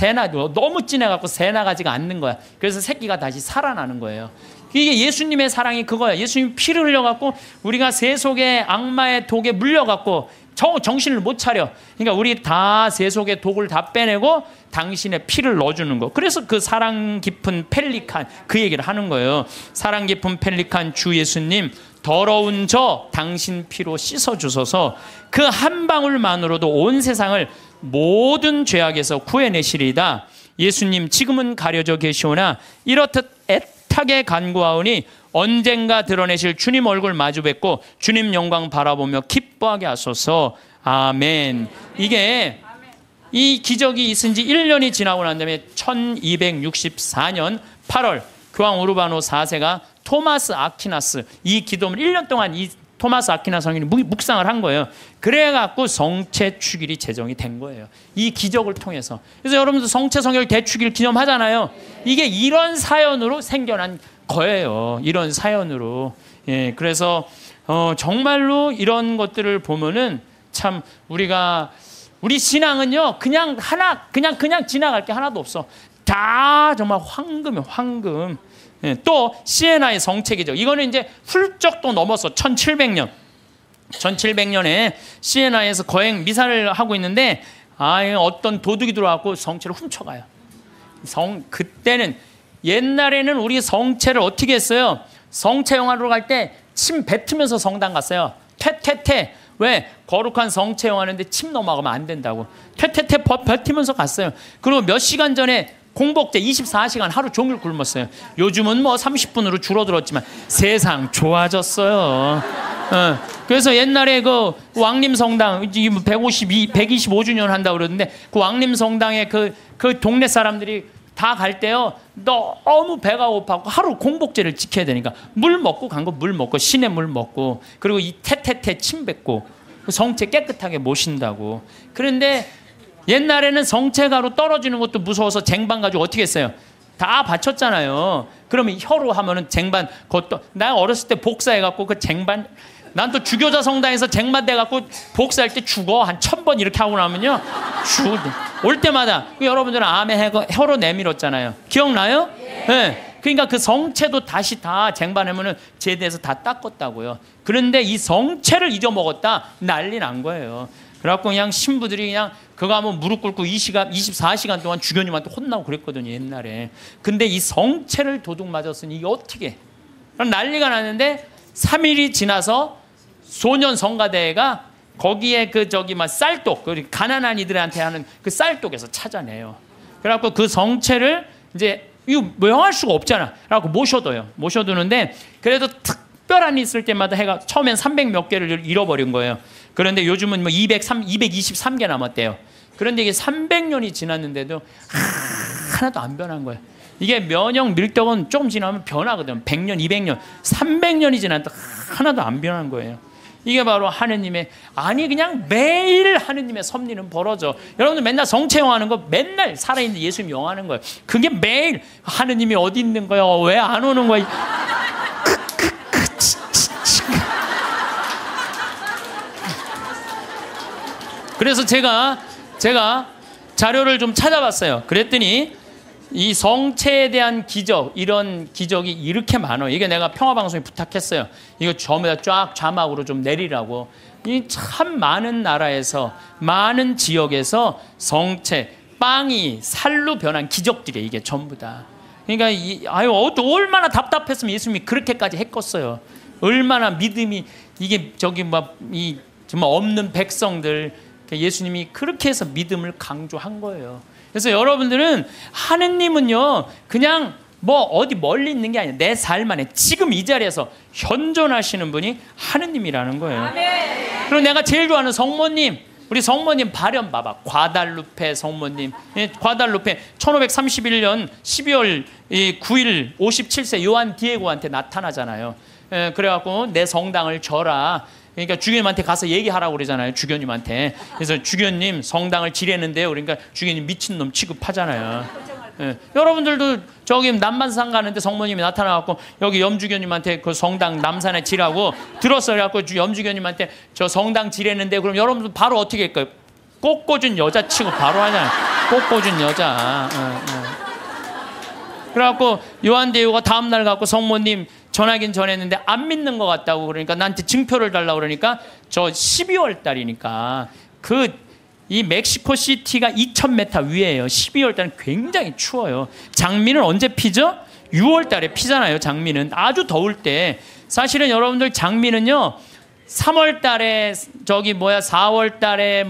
너무 진해갖고 새나가지가 않는 거야. 그래서 새끼가 다시 살아나는 거예요. 이게 예수님의 사랑이 그거야. 예수님 피를 흘려갖고 우리가 새 속에 악마의 독에 물려갖고 정신을 못 차려. 그러니까 우리 다 새 속의 독을 다 빼내고 당신의 피를 넣어주는 거. 그래서 그 사랑 깊은 펠리칸, 그 얘기를 하는 거예요. 사랑 깊은 펠리칸 주 예수님, 더러운 저 당신 피로 씻어주소서. 그 한 방울만으로도 온 세상을 모든 죄악에서 구해내시리이다. 예수님, 지금은 가려져 계시오나 이렇듯 애타게 간구하오니 언젠가 드러내실 주님 얼굴 마주 뵙고 주님 영광 바라보며 기뻐하게 하소서. 아멘. 이게 이 기적이 있은 지 1년이 지나고 난 다음에 1264년 8월 교황 우르바노 4세가 토마스 아퀴나스, 이 기도문을 1년 동안 이 토마스 아퀴나스 성인이 묵상을 한 거예요. 그래갖고 성체 축일이 제정이 된 거예요. 이 기적을 통해서. 그래서 여러분들 성체 성결 대축일 기념하잖아요. 이게 이런 사연으로 생겨난 거예요. 이런 사연으로. 예, 그래서 정말로 이런 것들을 보면은 참 우리 신앙은요, 그냥 지나갈 게 하나도 없어. 다 정말 황금이에요, 황금. 예, 또 시에나의 성체기죠. 이거는 이제 훌쩍 또 넘어서 1700년. 1700년에 시에나에서 거행 미사를 하고 있는데 어떤 도둑이 들어와서 성체를 훔쳐가요. 그때는, 옛날에는 우리 성체를 어떻게 했어요? 성체 영화로 갈 때 침 뱉으면서 성당 갔어요. 퇴퇴퇴. 왜? 거룩한 성체 영화하는데 침 넘어가면 안 된다고. 퇴퇴퇴 뱉으면서 갔어요. 그리고 몇 시간 전에 공복제 24시간 하루 종일 굶었어요. 요즘은 뭐 30분으로 줄어들었지만 세상 좋아졌어요. 그래서 옛날에 그 왕림성당 125주년 한다고 그러는데 그 왕림성당에 그 동네 사람들이 다 갈 때요, 너무 배가 고파고 하루 공복제를 지켜야 되니까 물 먹고 간 거, 물 먹고 시내 물 먹고, 그리고 이 태태태 침 뱉고 성체 깨끗하게 모신다고. 그런데 옛날에는 성체가로 떨어지는 것도 무서워서 쟁반 가지고 어떻게 했어요? 다 바쳤잖아요. 그러면 혀로 하면은 쟁반, 그것도 나 어렸을 때 복사해갖고 그 쟁반, 난 또 주교자 성당에서 쟁반 대갖고 복사할 때 죽어. 한 1000번 이렇게 하고 나면요, 올 때마다 여러분들은 아멘 혀로 내밀었잖아요. 기억나요? 네. 그러니까 그 성체도 다시 다 쟁반하면은 제대해서 다 닦았다고요. 그런데 이 성체를 잊어먹었다, 난리 난 거예요. 그래갖고 그냥 신부들이 그냥 그거 하면 무릎 꿇고 24시간 동안 주교님한테 혼나고 그랬거든요, 옛날에. 근데 이 성체를 도둑 맞았으니 이게 어떻게? 난리가 났는데 3일이 지나서 소년 성가대가 거기에 쌀독, 가난한 이들한테 하는 그 쌀독에서 찾아내요. 그래갖고 그 성체를 이제 이거 명할 수가 없잖아. 그래갖고 모셔두는데 그래도 특별한 일 있을 때마다 해가 처음엔 300 몇 개를 잃어버린 거예요. 그런데 요즘은 뭐 223개 남았대요. 그런데 이게 300년이 지났는데도 하나도 안 변한 거예요. 이게 면역 밀떡은 조금 지나면 변하거든. 100년, 200년, 300년이 지났는데 하나도 안 변한 거예요. 이게 바로 하느님의, 아니 그냥 매일 하느님의 섭리는 벌어져. 여러분들 맨날 성체 영화하는 거, 맨날 살아있는 예수님 영화하는 거예요. 그게 매일 하느님이 어디 있는 거야? 왜 안 오는 거야? 그래서 제가 자료를 좀 찾아봤어요. 그랬더니 이 성체에 대한 기적, 이런 기적이 이렇게 많아요. 이게 내가 평화방송에 부탁했어요. 이거 전부 쫙 자막으로 좀 내리라고. 이 참 많은 나라에서, 많은 지역에서 성체, 빵이 살로 변한 기적들이에요. 이게 전부 다. 그러니까 얼마나 답답했으면 예수님이 그렇게까지 했겠어요. 얼마나 믿음이, 이게 정말 없는 백성들, 예수님이 그렇게 해서 믿음을 강조한 거예요. 그래서 여러분들은 하느님은요, 그냥 뭐 어디 멀리 있는 게 아니에요. 내 삶 안에 지금 이 자리에서 현존하시는 분이 하느님이라는 거예요. 그리고 내가 제일 좋아하는 성모님, 우리 성모님 발현 봐봐. 과달루페 성모님. 과달루페 1531년 12월 9일 57세 요한 디에고한테 나타나잖아요. 그래갖고 내 성당을 져라. 그러니까 주교님한테 가서 얘기하라고 그러잖아요. 주교님한테. 그래서 주교님 성당을 지뢰는데요. 그러니까 주교님 미친놈 취급하잖아요. 여러분들도 저기 남반산 가는데 성모님이 나타나갖고 여기 염주교님한테 그 성당 남산에 지라고 들었어요. 그래갖고 염주교님한테 저 성당 지뢰는데, 그럼 여러분들 바로 어떻게 할까요? 꽃꽂은 여자 치고 바로 하잖아요. 꽃꽂은 여자. 그래갖고 요한 데이오가 다음날 갖고 성모님 전하긴 전했는데 안 믿는 것 같다고, 그러니까 나한테 증표를 달라고 그러니까 저 12월 달이니까 이 멕시코 시티가 2000m 위에요. 12월 달은 굉장히 추워요. 장미는 언제 피죠? 6월 달에 피잖아요. 장미는 아주 더울 때. 사실은 여러분들 장미는요 3월 달에 4월 달에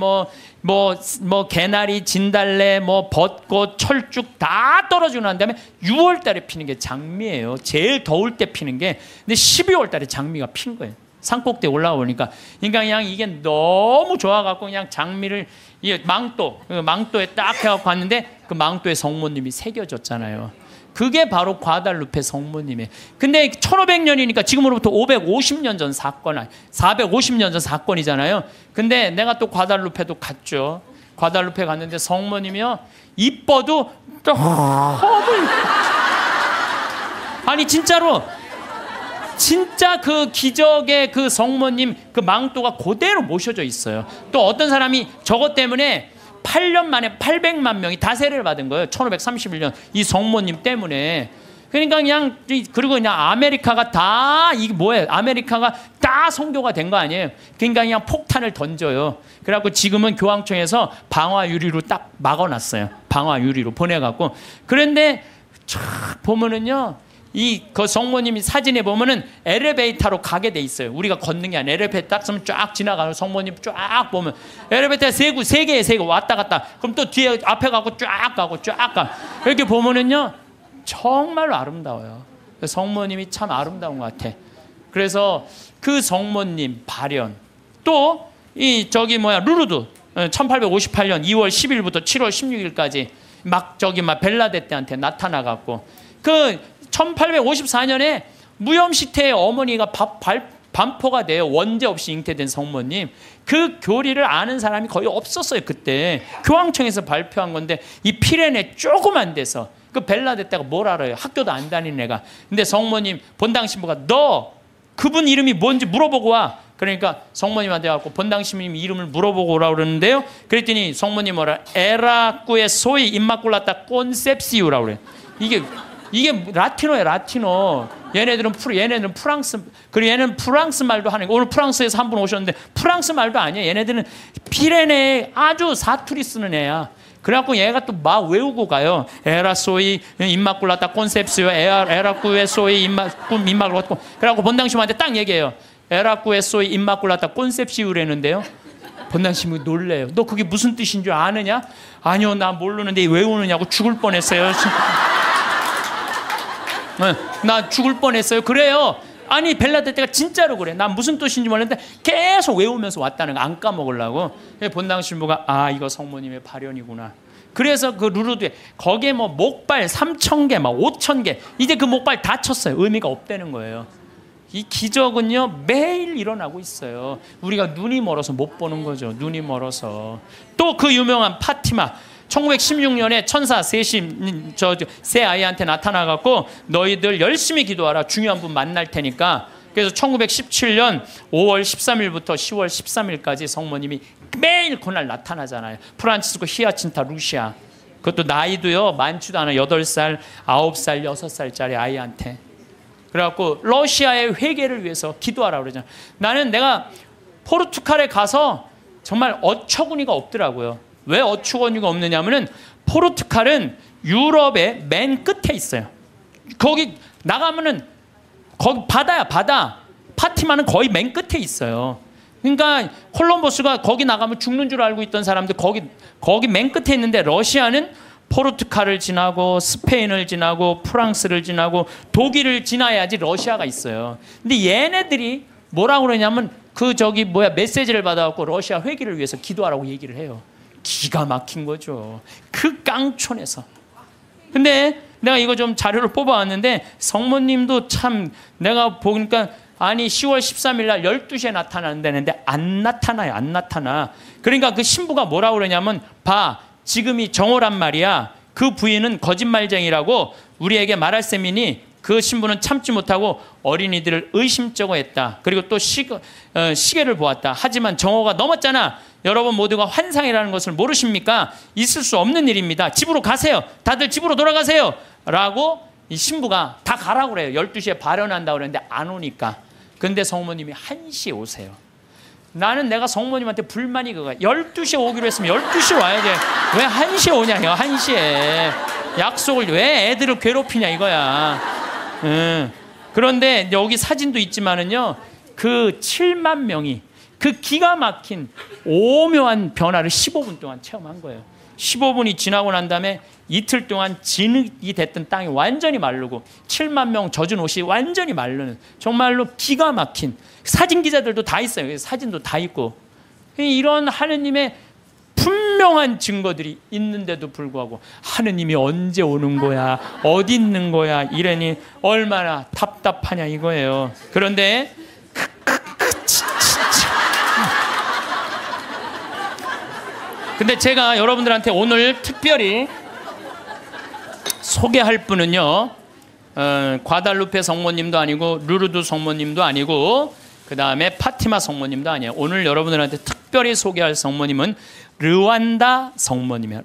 개나리, 진달래, 벚꽃, 철쭉 다 떨어지고 난 다음에 6월 달에 피는 게 장미예요. 제일 더울 때 피는 게. 근데 12월 달에 장미가 핀 거예요. 산꼭대에 올라가 보니까. 그러니까 그냥 이게 너무 좋아갖고 그냥 장미를 망토에 딱 해갖고 갔는데 그 망토에 성모님이 새겨졌잖아요. 그게 바로 과달루페 성모님이에요. 근데 1500년이니까 지금으로부터 550년 전 사건, 450년 전 사건이잖아요. 근데 내가 또 과달루페도 갔죠. 과달루페 갔는데 성모님이요, 이뻐도 아니 진짜로, 진짜 그 기적의 그 성모님 그 망토가 그대로 모셔져 있어요. 또 어떤 사람이 저것 때문에 8년 만에 800만 명이 다 세례를 받은 거예요. 1531년 이 성모님 때문에. 그러니까 그리고 그냥 아메리카가 다 이게 뭐예요? 아메리카가 다 선교가 된 거 아니에요. 그러니까 그냥 폭탄을 던져요. 그래갖고 지금은 교황청에서 방화 유리로 딱 막아놨어요. 방화 유리로 보내갖고. 그런데 쫙 보면은요, 그 성모님이 사진에 보면은 엘리베이터로 가게 돼 있어요. 우리가 걷는 게 아니라 엘리베이터 딱 쓰면 쫙 지나가요. 성모님 쫙 보면 엘리베이터 세 개에 세 개 왔다 갔다. 그럼 또 뒤에 앞에 가고 쫙 가. 이렇게 보면은요 정말로 아름다워요. 성모님이 참 아름다운 것 같아. 그래서 그 성모님 발현, 또 루르드 1858년 2월 10일부터 7월 16일까지 막 벨라데떼한테 나타나갖고 1854년에 무염시태의 어머니가 반포가 돼요. 원죄 없이 잉태된 성모님. 그 교리를 아는 사람이 거의 없었어요. 그때 교황청에서 발표한 건데, 이 피레네 조그만 데서 그 벨라데떼가 뭘 알아요? 학교도 안 다니는 애가. 근데 성모님 본당 신부가 너 그분 이름이 뭔지 물어보고 와. 그러니까 성모님한테 가고 본당 신부님 이름을 물어보고 오라고 그러는데요. 그랬더니 성모님 뭐라? 에라꾸의 소이 임마꿀라타 콘셉시우라고 그래요. 이게 라틴어예요, 라틴어. 얘네들은 프랑스, 그리고 얘는 프랑스 말도 하는, 오늘 프랑스에서 한 분 오셨는데 프랑스 말도 아니에요. 얘네들은 피레네 아주 사투리 쓰는 애야. 그래갖고 얘가 또 막 외우고 가요. 에라소이 임마꿀라타 콘셉시오, 에라꾸에소이 임마꿀라타. 그래갖고 본당신부한테 딱 얘기해요. 에라꾸에소이 임마꿀라타 콘셉시오라는데요. 본당신부 놀래요. 너 그게 무슨 뜻인 줄 아느냐? 아니요, 나 모르는데 외우느냐고 죽을 뻔했어요. 나 죽을 뻔했어요. 그래요. 아니 벨라데떼가 진짜로 그래. 난 무슨 뜻인지 몰랐는데 계속 외우면서 왔다는 거 안 까먹으려고. 본당 신부가 이거 성모님의 발현이구나. 그래서 그 루르드에 거기에 목발 3000개 막 5000개, 이제 그 목발 다 쳤어요. 의미가 없다는 거예요. 이 기적은요 매일 일어나고 있어요. 우리가 눈이 멀어서 못 보는 거죠. 눈이 멀어서. 또 그 유명한 파티마, 1916년에 천사 셋이 세 아이한테 나타나갖고 너희들 열심히 기도하라, 중요한 분 만날 테니까. 그래서 1917년 5월 13일부터 10월 13일까지 성모님이 매일 그날 나타나잖아요. 프란치스코 히아친타 루시아, 그것도 나이도요 많지도 않아. 8살, 9살, 6살짜리 아이한테. 그래갖고 러시아의 회개를 위해서 기도하라고 그러잖아. 나는 내가 포르투갈에 가서 정말 어처구니가 없더라고요. 왜 어처구니가 없느냐면은 포르투갈은 유럽의 맨 끝에 있어요. 거기 나가면은 거기 바다야, 바다. 파티마는 거의 맨 끝에 있어요. 그러니까 콜럼버스가 거기 나가면 죽는 줄 알고 있던 사람들 거기 맨 끝에 있는데, 러시아는 포르투갈을 지나고 스페인을 지나고 프랑스를 지나고 독일을 지나야지 러시아가 있어요. 근데 얘네들이 뭐라고 그러냐면 메시지를 받아갖고 러시아 회기를 위해서 기도하라고 얘기를 해요. 기가 막힌 거죠. 그 깡촌에서. 근데 내가 이거 좀 자료를 뽑아왔는데 성모님도 참 내가 보니까 아니 10월 13일 날 12시에 나타난다는데 안 나타나요. 안 나타나. 그러니까 그 신부가 뭐라고 그러냐면 봐, 지금이 정오란 말이야. 그 부인은 거짓말쟁이라고 우리에게 말할 셈이니 그 신부는 참지 못하고 어린이들을 의심쩍어 했다. 그리고 또 시계를 보았다. 하지만 정오가 넘었잖아. 여러분 모두가 환상이라는 것을 모르십니까? 있을 수 없는 일입니다. 집으로 가세요. 다들 집으로 돌아가세요. 라고 이 신부가 다 가라고 그래요. 12시에 발언한다고 그랬는데 안 오니까. 근데 성모님이 1시에 오세요. 나는 내가 성모님한테 불만이 그거야. 12시에 오기로 했으면 12시에 와야지. 왜 1시에 오냐, 1시에. 약속을 왜 애들을 괴롭히냐 이거야. 그런데 여기 사진도 있지만은요, 그 7만 명이 그 기가 막힌 오묘한 변화를 15분 동안 체험한 거예요. 15분이 지나고 난 다음에 이틀 동안 진흙이 됐던 땅이 완전히 마르고 7만 명 젖은 옷이 완전히 마르는, 정말로 기가 막힌, 사진 기자들도 다 있어요. 사진도 다 있고. 이런 하느님의 분명한 증거들이 있는데도 불구하고 하느님이 언제 오는 거야, 어디 있는 거야 이러니 얼마나 답답하냐 이거예요. 그런데 근데 제가 여러분들한테 오늘 특별히 소개할 분은요, 과달루페 성모님도 아니고 루르드 성모님도 아니고 그 다음에 파티마 성모님도 아니에요. 오늘 여러분들한테 특별히 소개할 성모님은 르완다 성모님이에요.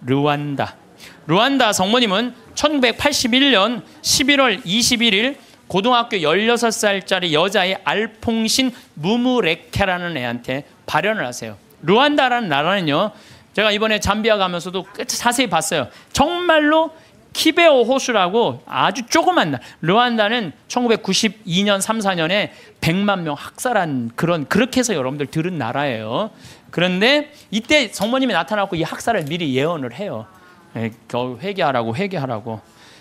르완다 성모님은 1981년 11월 21일 고등학교 16살짜리 여자의 알퐁신 무무레케라는 애한테 발현을 하세요. 르완다라는 나라는요, 제가 이번에 잠비아 가면서도 자세히 봤어요. 정말로 키베오 호수라고 아주 조그만 나라. 르완다는 1992년 3, 4년에 100만 명 학살한 그렇게 해서 여러분들 들은 나라예요. 그런데 이때 성모님이 나타나고 이 학살을 미리 예언을 해요. 회개하라고.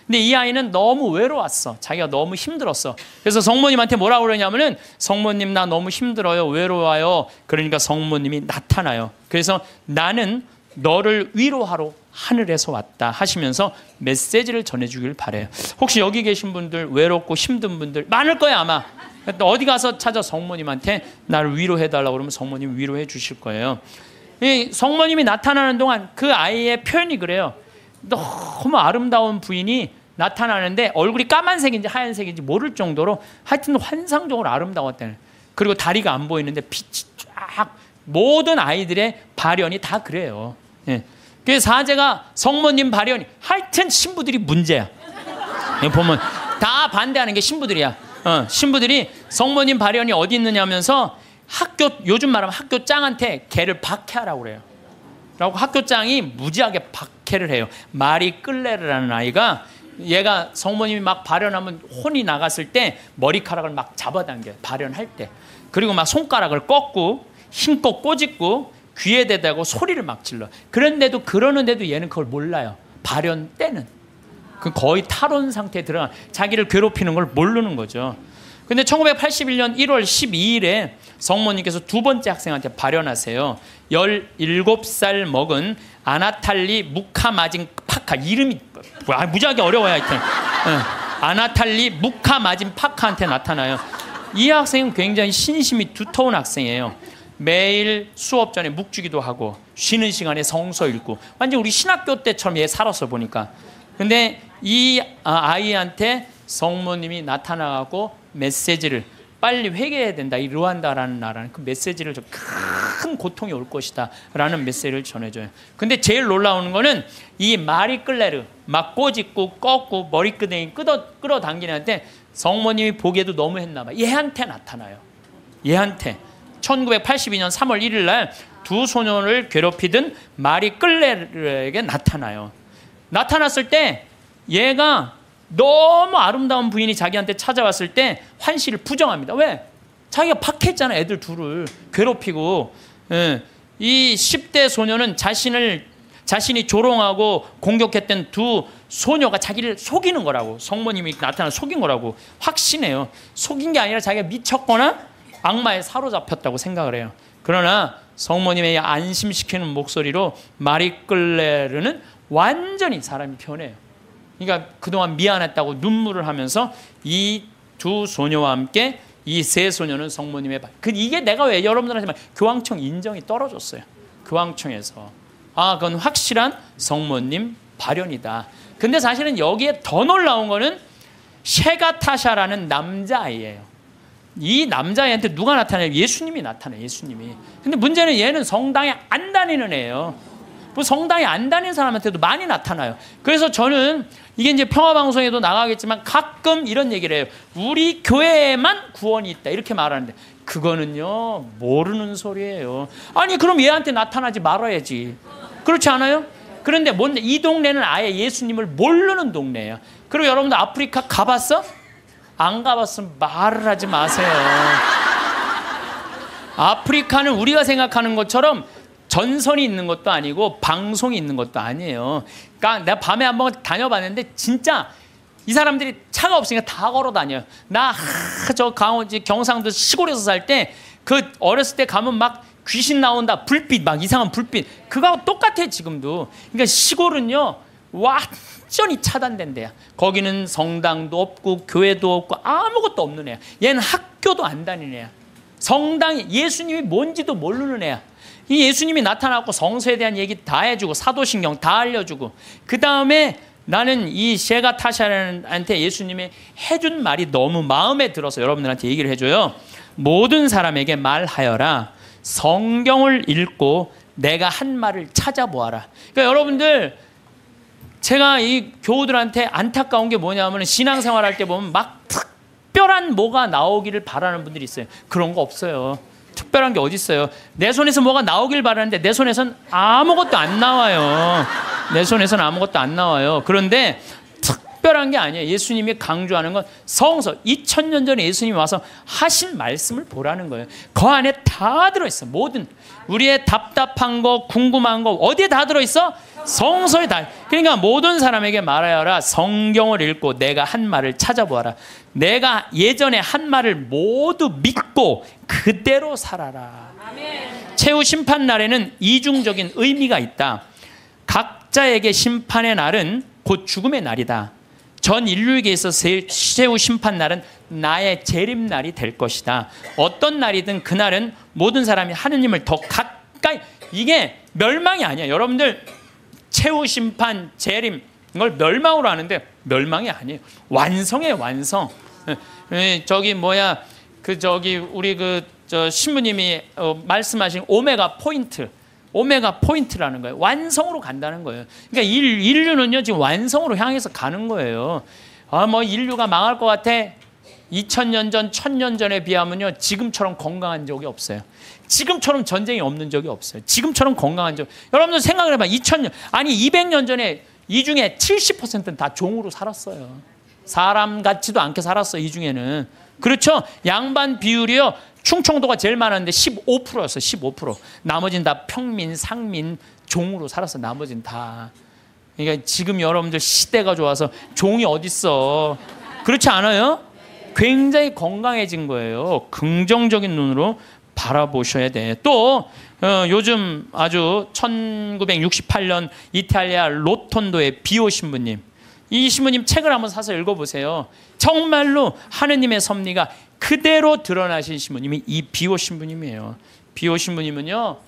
근데 이 아이는 너무 외로웠어. 자기가 너무 힘들었어. 그래서 성모님한테 뭐라고 그러냐면은, 성모님 나 너무 힘들어요, 외로워요. 그러니까 성모님이 나타나요. 그래서 나는 너를 위로하러 하늘에서 왔다 하시면서 메시지를 전해주길 바래요. 혹시 여기 계신 분들, 외롭고 힘든 분들 많을 거야 아마. 어디 가서 찾아 성모님한테 나를 위로해달라고 그러면 성모님이 위로해 주실 거예요. 이 성모님이 나타나는 동안 그 아이의 표현이 그래요. 너무 아름다운 부인이 나타나는데 얼굴이 까만색인지 하얀색인지 모를 정도로 하여튼 환상적으로 아름다웠다는. 그리고 다리가 안 보이는데 빛이 쫙, 모든 아이들의 발현이 다 그래요. 예. 그래서 사제가 성모님 발현이 하여튼 신부들이 문제야. 보면 다 반대하는 게 신부들이야. 신부들이 성모님 발현이 어디 있느냐면서 요즘 말하면 학교 짱한테 걔를 박해하라고 그래요. 라고 학교장이 무지하게 박해를 해요. 마리 끌레르라는 아이가, 얘가 성모님이 막 발현하면 혼이 나갔을 때 머리카락을 막 잡아당겨요. 발현할 때. 그리고 막 손가락을 꺾고 힘껏 꼬집고 귀에 대다고 소리를 막 질러. 그러는데도 얘는 그걸 몰라요. 발현 때는. 거의 탈원 상태에 들어가, 자기를 괴롭히는 걸 모르는 거죠. 근데 1981년 1월 12일에 성모님께서 두 번째 학생한테 발현하세요. 17살 먹은 아나탈리 무카마진 파카. 이름이 무지하게 어려워요. 하여튼 아나탈리 무카마진 파카한테 나타나요. 이 학생은 굉장히 신심이 두터운 학생이에요. 매일 수업 전에 묵주기도 하고 쉬는 시간에 성서 읽고 완전 우리 신학교 때처럼 얘 살았어 보니까. 근데 이 아이한테 성모님이 나타나고 메시지를 빨리 회개해야 된다. 이 르완다라는 나라는 그 메시지를 큰 고통이 올 것이다 라는 메시지를 전해줘요. 근데 제일 놀라운 거는 이 마리 끌레르 막 꼬집고 꺾고 머리끄댕이 끌어당기는데 성모님이 보기에도 너무 했나 봐. 얘한테 나타나요. 얘한테 1982년 3월 1일 날 두 소년을 괴롭히던 마리 끌레르에게 나타나요. 나타났을 때 얘가 너무 아름다운 부인이 자기한테 찾아왔을 때 환시를 부정합니다. 왜? 자기가 박했잖아. 애들 둘을 괴롭히고. 이 10대 소녀는 자신이 조롱하고 공격했던 두 소녀가 자기를 속이는 거라고, 성모님이 나타나 속인 거라고 확신해요. 속인 게 아니라 자기가 미쳤거나 악마에 사로잡혔다고 생각을 해요. 그러나 성모님의 안심시키는 목소리로 마리 끌레르는 완전히 사람이 변해요. 그러니까 그동안 미안했다고 눈물을 하면서 이 두 소녀와 함께 이 세 소녀는 성모님의 이게 내가 왜 여러분들한테 말 교황청 인정이 떨어졌어요. 교황청에서. 그건 확실한 성모님 발현이다. 근데 사실은 여기에 더 놀라운 거는 셰가타샤라는 남자아이예요. 이 남자애한테 누가 나타나요? 예수님이 나타나요. 예수님이. 근데 문제는 얘는 성당에 안 다니는 애예요. 뭐 성당에 안 다니는 사람한테도 많이 나타나요. 그래서 저는 이게 이제 평화방송에도 나가겠지만 가끔 이런 얘기를 해요. 우리 교회에만 구원이 있다 이렇게 말하는데 그거는요 모르는 소리예요. 아니 그럼 얘한테 나타나지 말아야지. 그렇지 않아요? 그런데 뭔데 이 동네는 아예 예수님을 모르는 동네예요. 그리고 여러분들 아프리카 가봤어? 안 가봤으면 말을 하지 마세요. 아프리카는 우리가 생각하는 것처럼 전선이 있는 것도 아니고 방송이 있는 것도 아니에요. 그러니까 내가 밤에 한번 다녀봤는데 진짜 이 사람들이 차가 없으니까 다 걸어 다녀요. 나 저 경상도 시골에서 살 때 그 어렸을 때 가면 막 귀신 나온다 불빛 막 이상한 불빛 그거하고 똑같아 지금도. 그러니까 시골은요 완전히 차단된 데야. 거기는 성당도 없고 교회도 없고 아무것도 없는 애야. 얘는 학교도 안 다니는 애야. 성당이 예수님이 뭔지도 모르는 애야. 이 예수님이 나타나고 성서에 대한 얘기 다 해주고 사도신경 다 알려주고 그 다음에 나는 이 셰가타샤한테 예수님이 해준 말이 너무 마음에 들어서 여러분들한테 얘기를 해줘요. 모든 사람에게 말하여라. 성경을 읽고 내가 한 말을 찾아보아라. 그러니까 여러분들 제가 이 교우들한테 안타까운 게 뭐냐면 신앙생활 할 때 보면 막 특별한 뭐가 나오기를 바라는 분들이 있어요. 그런 거 없어요. 특별한 게 어디 있어요? 내 손에서 뭐가 나오길 바라는데 내 손에선 아무것도 안 나와요. 내 손에서는 아무것도 안 나와요. 그런데 특별한 게 아니에요. 예수님이 강조하는 건 성서 2000년 전에 예수님이 와서 하신 말씀을 보라는 거예요. 그 안에 다 들어있어. 모든 우리의 답답한 거 궁금한 거 어디에 다 들어있어? 성서에 다. 그러니까 모든 사람에게 말하여라. 성경을 읽고 내가 한 말을 찾아보아라. 내가 예전에 한 말을 모두 믿고 그대로 살아라. 아멘. 최후 심판 날에는 이중적인 의미가 있다. 각자에게 심판의 날은 곧 죽음의 날이다. 전 인류에게 있어서 최후 심판 날은 나의 재림날이 될 것이다. 어떤 날이든 그날은 모든 사람이 하느님을 더 가까이. 이게 멸망이 아니야. 여러분들 최후 심판, 재림 이걸 멸망으로 하는데 멸망이 아니에요. 완성이에요. 완성. 저기 뭐야 우리 신부님이 말씀하신 오메가 포인트라는 거예요. 완성으로 간다는 거예요. 그러니까 인류는요 지금 완성으로 향해서 가는 거예요. 뭐 인류가 망할 것 같아. 2000년 전, 1000년 전에 비하면요 지금처럼 건강한 적이 없어요. 지금처럼 전쟁이 없는 적이 없어요. 지금처럼 건강한 적. 여러분들 생각을 해봐. 200년 전에 이 중에 70%는 다 종으로 살았어요. 사람 같지도 않게 살았어. 이 중에는. 그렇죠? 양반 비율이요. 충청도가 제일 많았는데 15%였어. 15%. 나머지는 다 평민, 상민, 종으로 살았어. 나머지는 다. 그러니까 지금 여러분들 시대가 좋아서 종이 어딨어. 그렇지 않아요? 굉장히 건강해진 거예요. 긍정적인 눈으로 바라보셔야 돼. 또 요즘 아주 1968년 이탈리아 로톤도의 비오 신부님. 이 신부님 책을 한번 사서 읽어보세요. 정말로 하느님의 섭리가 그대로 드러나신 신부님이 이 비오 신부님이에요. 비오 신부님은요,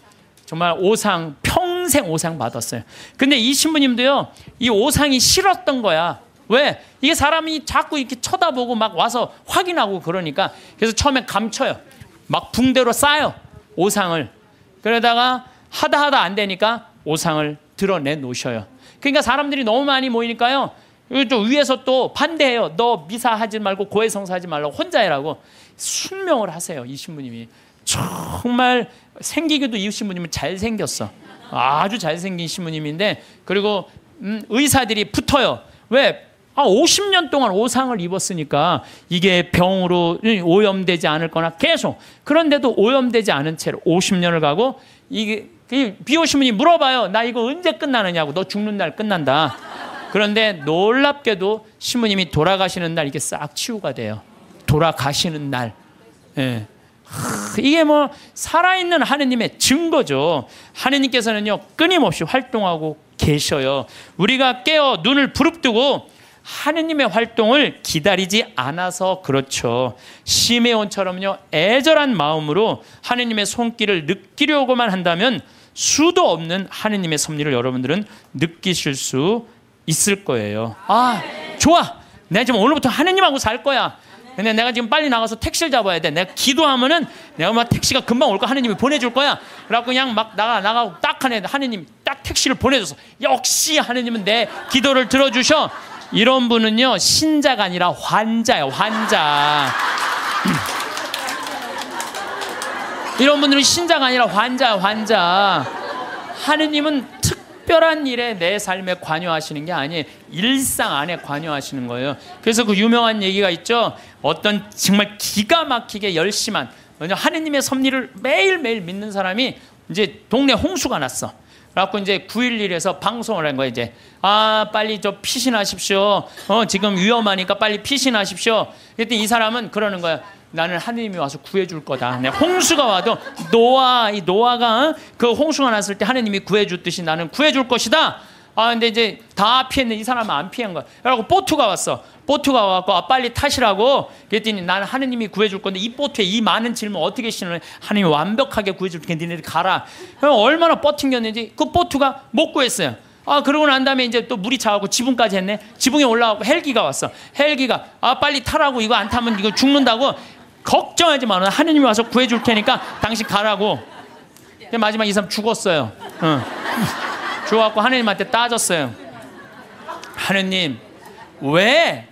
정말 오상, 평생 오상 받았어요. 근데 이 신부님도요, 이 오상이 싫었던 거야. 왜? 이게 사람이 자꾸 이렇게 쳐다보고 막 와서 확인하고 그러니까. 그래서 처음에 감춰요. 막 붕대로 싸요, 오상을. 그러다가 하다 안 되니까 오상을 드러내 놓으셔요. 그러니까 사람들이 너무 많이 모이니까요, 또 위에서 또 반대해요. 너 미사하지 말고 고해성사하지 말라고 혼자 해라고 순명을 하세요. 이 신부님이 정말 생기기도, 이 신부님은 잘생겼어. 아주 잘생긴 신부님인데, 그리고 의사들이 붙어요. 왜? 50년 동안 오상을 입었으니까 이게 병으로 오염되지 않을 거나 계속. 그런데도 오염되지 않은 채로 50년을 가고, 이게 비오 신부님이 물어봐요. 나 이거 언제 끝나느냐고. 너 죽는 날 끝난다. 그런데 놀랍게도 신부님이 돌아가시는 날 이게 싹 치유가 돼요. 돌아가시는 날. 예. 이게 뭐 살아있는 하느님의 증거죠. 하느님께서는요, 끊임없이 활동하고 계셔요. 우리가 깨어 눈을 부릅뜨고 하느님의 활동을 기다리지 않아서 그렇죠. 시메온처럼요, 애절한 마음으로 하느님의 손길을 느끼려고만 한다면 수도 없는 하느님의 섭리를 여러분들은 느끼실 수 있을 거예요. 아, 좋아. 내가 지금 오늘부터 하느님하고 살 거야. 근데 내가 지금 빨리 나가서 택시를 잡아야 돼. 내가 기도하면은 내가 막 택시가 금방 올 거 하느님이 보내줄 거야. 그래갖고 그냥 막 나가고 딱 하느님 딱 택시를 보내줘서 역시 하느님은 내 기도를 들어주셔. 이런 분은요, 신자가 아니라 환자예요. 환자. 이런 분들은 신자가 아니라 환자야. 환자. 하느님은 특별한 일에 내 삶에 관여하시는 게 아니에요. 일상 안에 관여하시는 거예요. 그래서 그 유명한 얘기가 있죠. 어떤 정말 기가 막히게 열심한 하느님의 섭리를 매일매일 믿는 사람이 이제 동네 홍수가 났어. 그래갖고 이제 911에서 방송을 한 거예요. 이제 빨리 저 피신하십시오. 지금 위험하니까 빨리 피신하십시오. 그랬더니 이 사람은 그러는 거야. 나는 하느님이 와서 구해줄 거다. 홍수가 와도 이 노아가 그 홍수가 났을 때 하느님이 구해줬듯이 나는 구해줄 것이다. 근데 이제 다 피했는데 이 사람은 안 피한 거야. 그래갖고 보트가 왔어. 보트가 와갖고 빨리 타시라고. 그랬더니 나는 하느님이 구해줄 건데 이 보트에 이 많은 질문 어떻게 신을 하느님이 완벽하게 구해줄 테니까 니네들 가라. 얼마나 버팅겼는지 그 보트가 못 구했어요. 그러고 난 다음에 이제 또 물이 차갖고 지붕까지 했네. 지붕에 올라가고 헬기가 왔어. 헬기가 빨리 타라고. 이거 안 타면 이거 죽는다고. 걱정하지 마. 하느님이 와서 구해줄 테니까 당신 가라고. 마지막에 이 사람 죽었어요. 죽어갖고 하느님한테 따졌어요. 하느님, 왜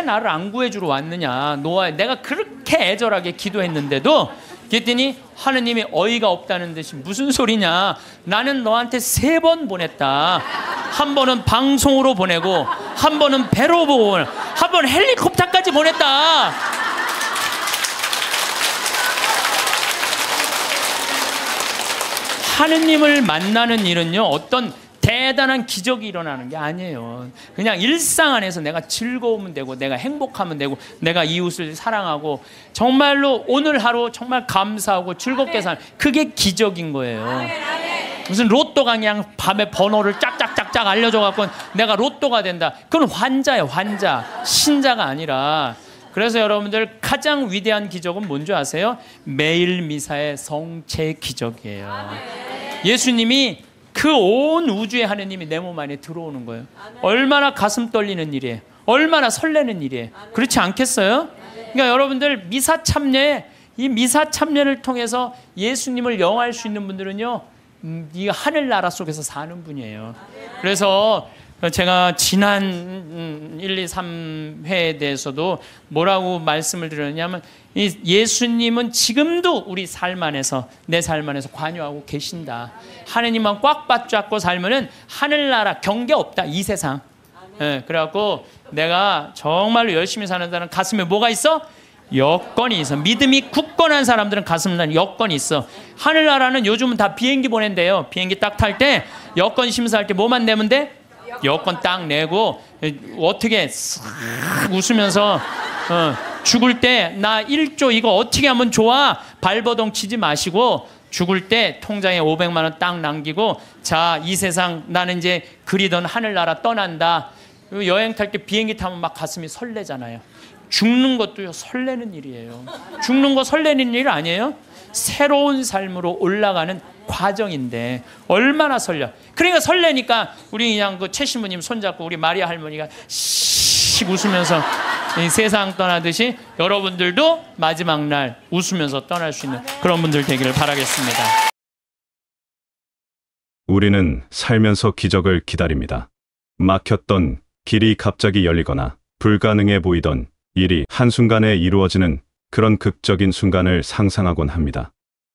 나를 안 구해주러 왔느냐. 노아, 내가 그렇게 애절하게 기도했는데도. 그랬더니 하느님이 어이가 없다는 듯이 무슨 소리냐. 나는 너한테 3번 보냈다. 한 번은 방송으로 보내고, 한 번은 배로 보고, 한 번 헬리콥터까지 보냈다. 하느님을 만나는 일은요, 어떤 대단한 기적이 일어나는 게 아니에요. 그냥 일상 안에서 내가 즐거우면 되고, 내가 행복하면 되고, 내가 이웃을 사랑하고, 정말로 오늘 하루 정말 감사하고 즐겁게 사는, 그게 기적인 거예요. 무슨 로또가 그냥 밤에 번호를 짝짝짝짝 알려줘갖고 내가 로또가 된다. 그건 환자예요. 환자. 신자가 아니라. 그래서 여러분들 가장 위대한 기적은 뭔지 아세요? 매일 미사의 성체 기적이에요. 예수님이 그 온 우주의 하느님이 내 몸 안에 들어오는 거예요. 얼마나 가슴 떨리는 일이에요. 얼마나 설레는 일이에요. 그렇지 않겠어요? 그러니까 여러분들 미사 참여에, 이 미사 참여를 통해서 예수님을 영화할 수 있는 분들은요, 이 하늘나라 속에서 사는 분이에요. 그래서 제가 지난 1, 2, 3회에 대해서도 뭐라고 말씀을 드렸냐면, 이 예수님은 지금도 우리 삶 안에서, 내 삶 안에서 관여하고 계신다. 하느님만 꽉 붙잡고 살면은 하늘나라 경계 없다, 이 세상. 그래갖고 내가 정말로 열심히 사는 사람 가슴에 뭐가 있어? 여건이 있어. 믿음이 굳건한 사람들은 가슴에 여건이 있어. 하늘나라는 요즘은 다 비행기 보낸대요. 비행기 딱 탈 때 여건 심사할 때 뭐만 내면 돼? 여건 딱 내고, 어떻게 싹 웃으면서 죽을 때 나 1조 이거 어떻게 하면 좋아? 발버둥 치지 마시고 죽을 때 통장에 500만 원 딱 남기고 자, 이 세상 나는 이제 그리던 하늘나라 떠난다. 여행 탈 때 비행기 타면 막 가슴이 설레잖아요. 죽는 것도요, 설레는 일이에요. 죽는 거 설레는 일 아니에요? 새로운 삶으로 올라가는 과정인데 얼마나 설레. 그러니까 설레니까 우리 그냥 그 최 신부님 손잡고 우리 마리아 할머니가 씩 웃으면서 이 세상 떠나듯이 여러분들도 마지막 날 웃으면서 떠날 수 있는 그런 분들 되기를 바라겠습니다. 우리는 살면서 기적을 기다립니다. 막혔던 길이 갑자기 열리거나 불가능해 보이던 일이 한순간에 이루어지는 그런 극적인 순간을 상상하곤 합니다.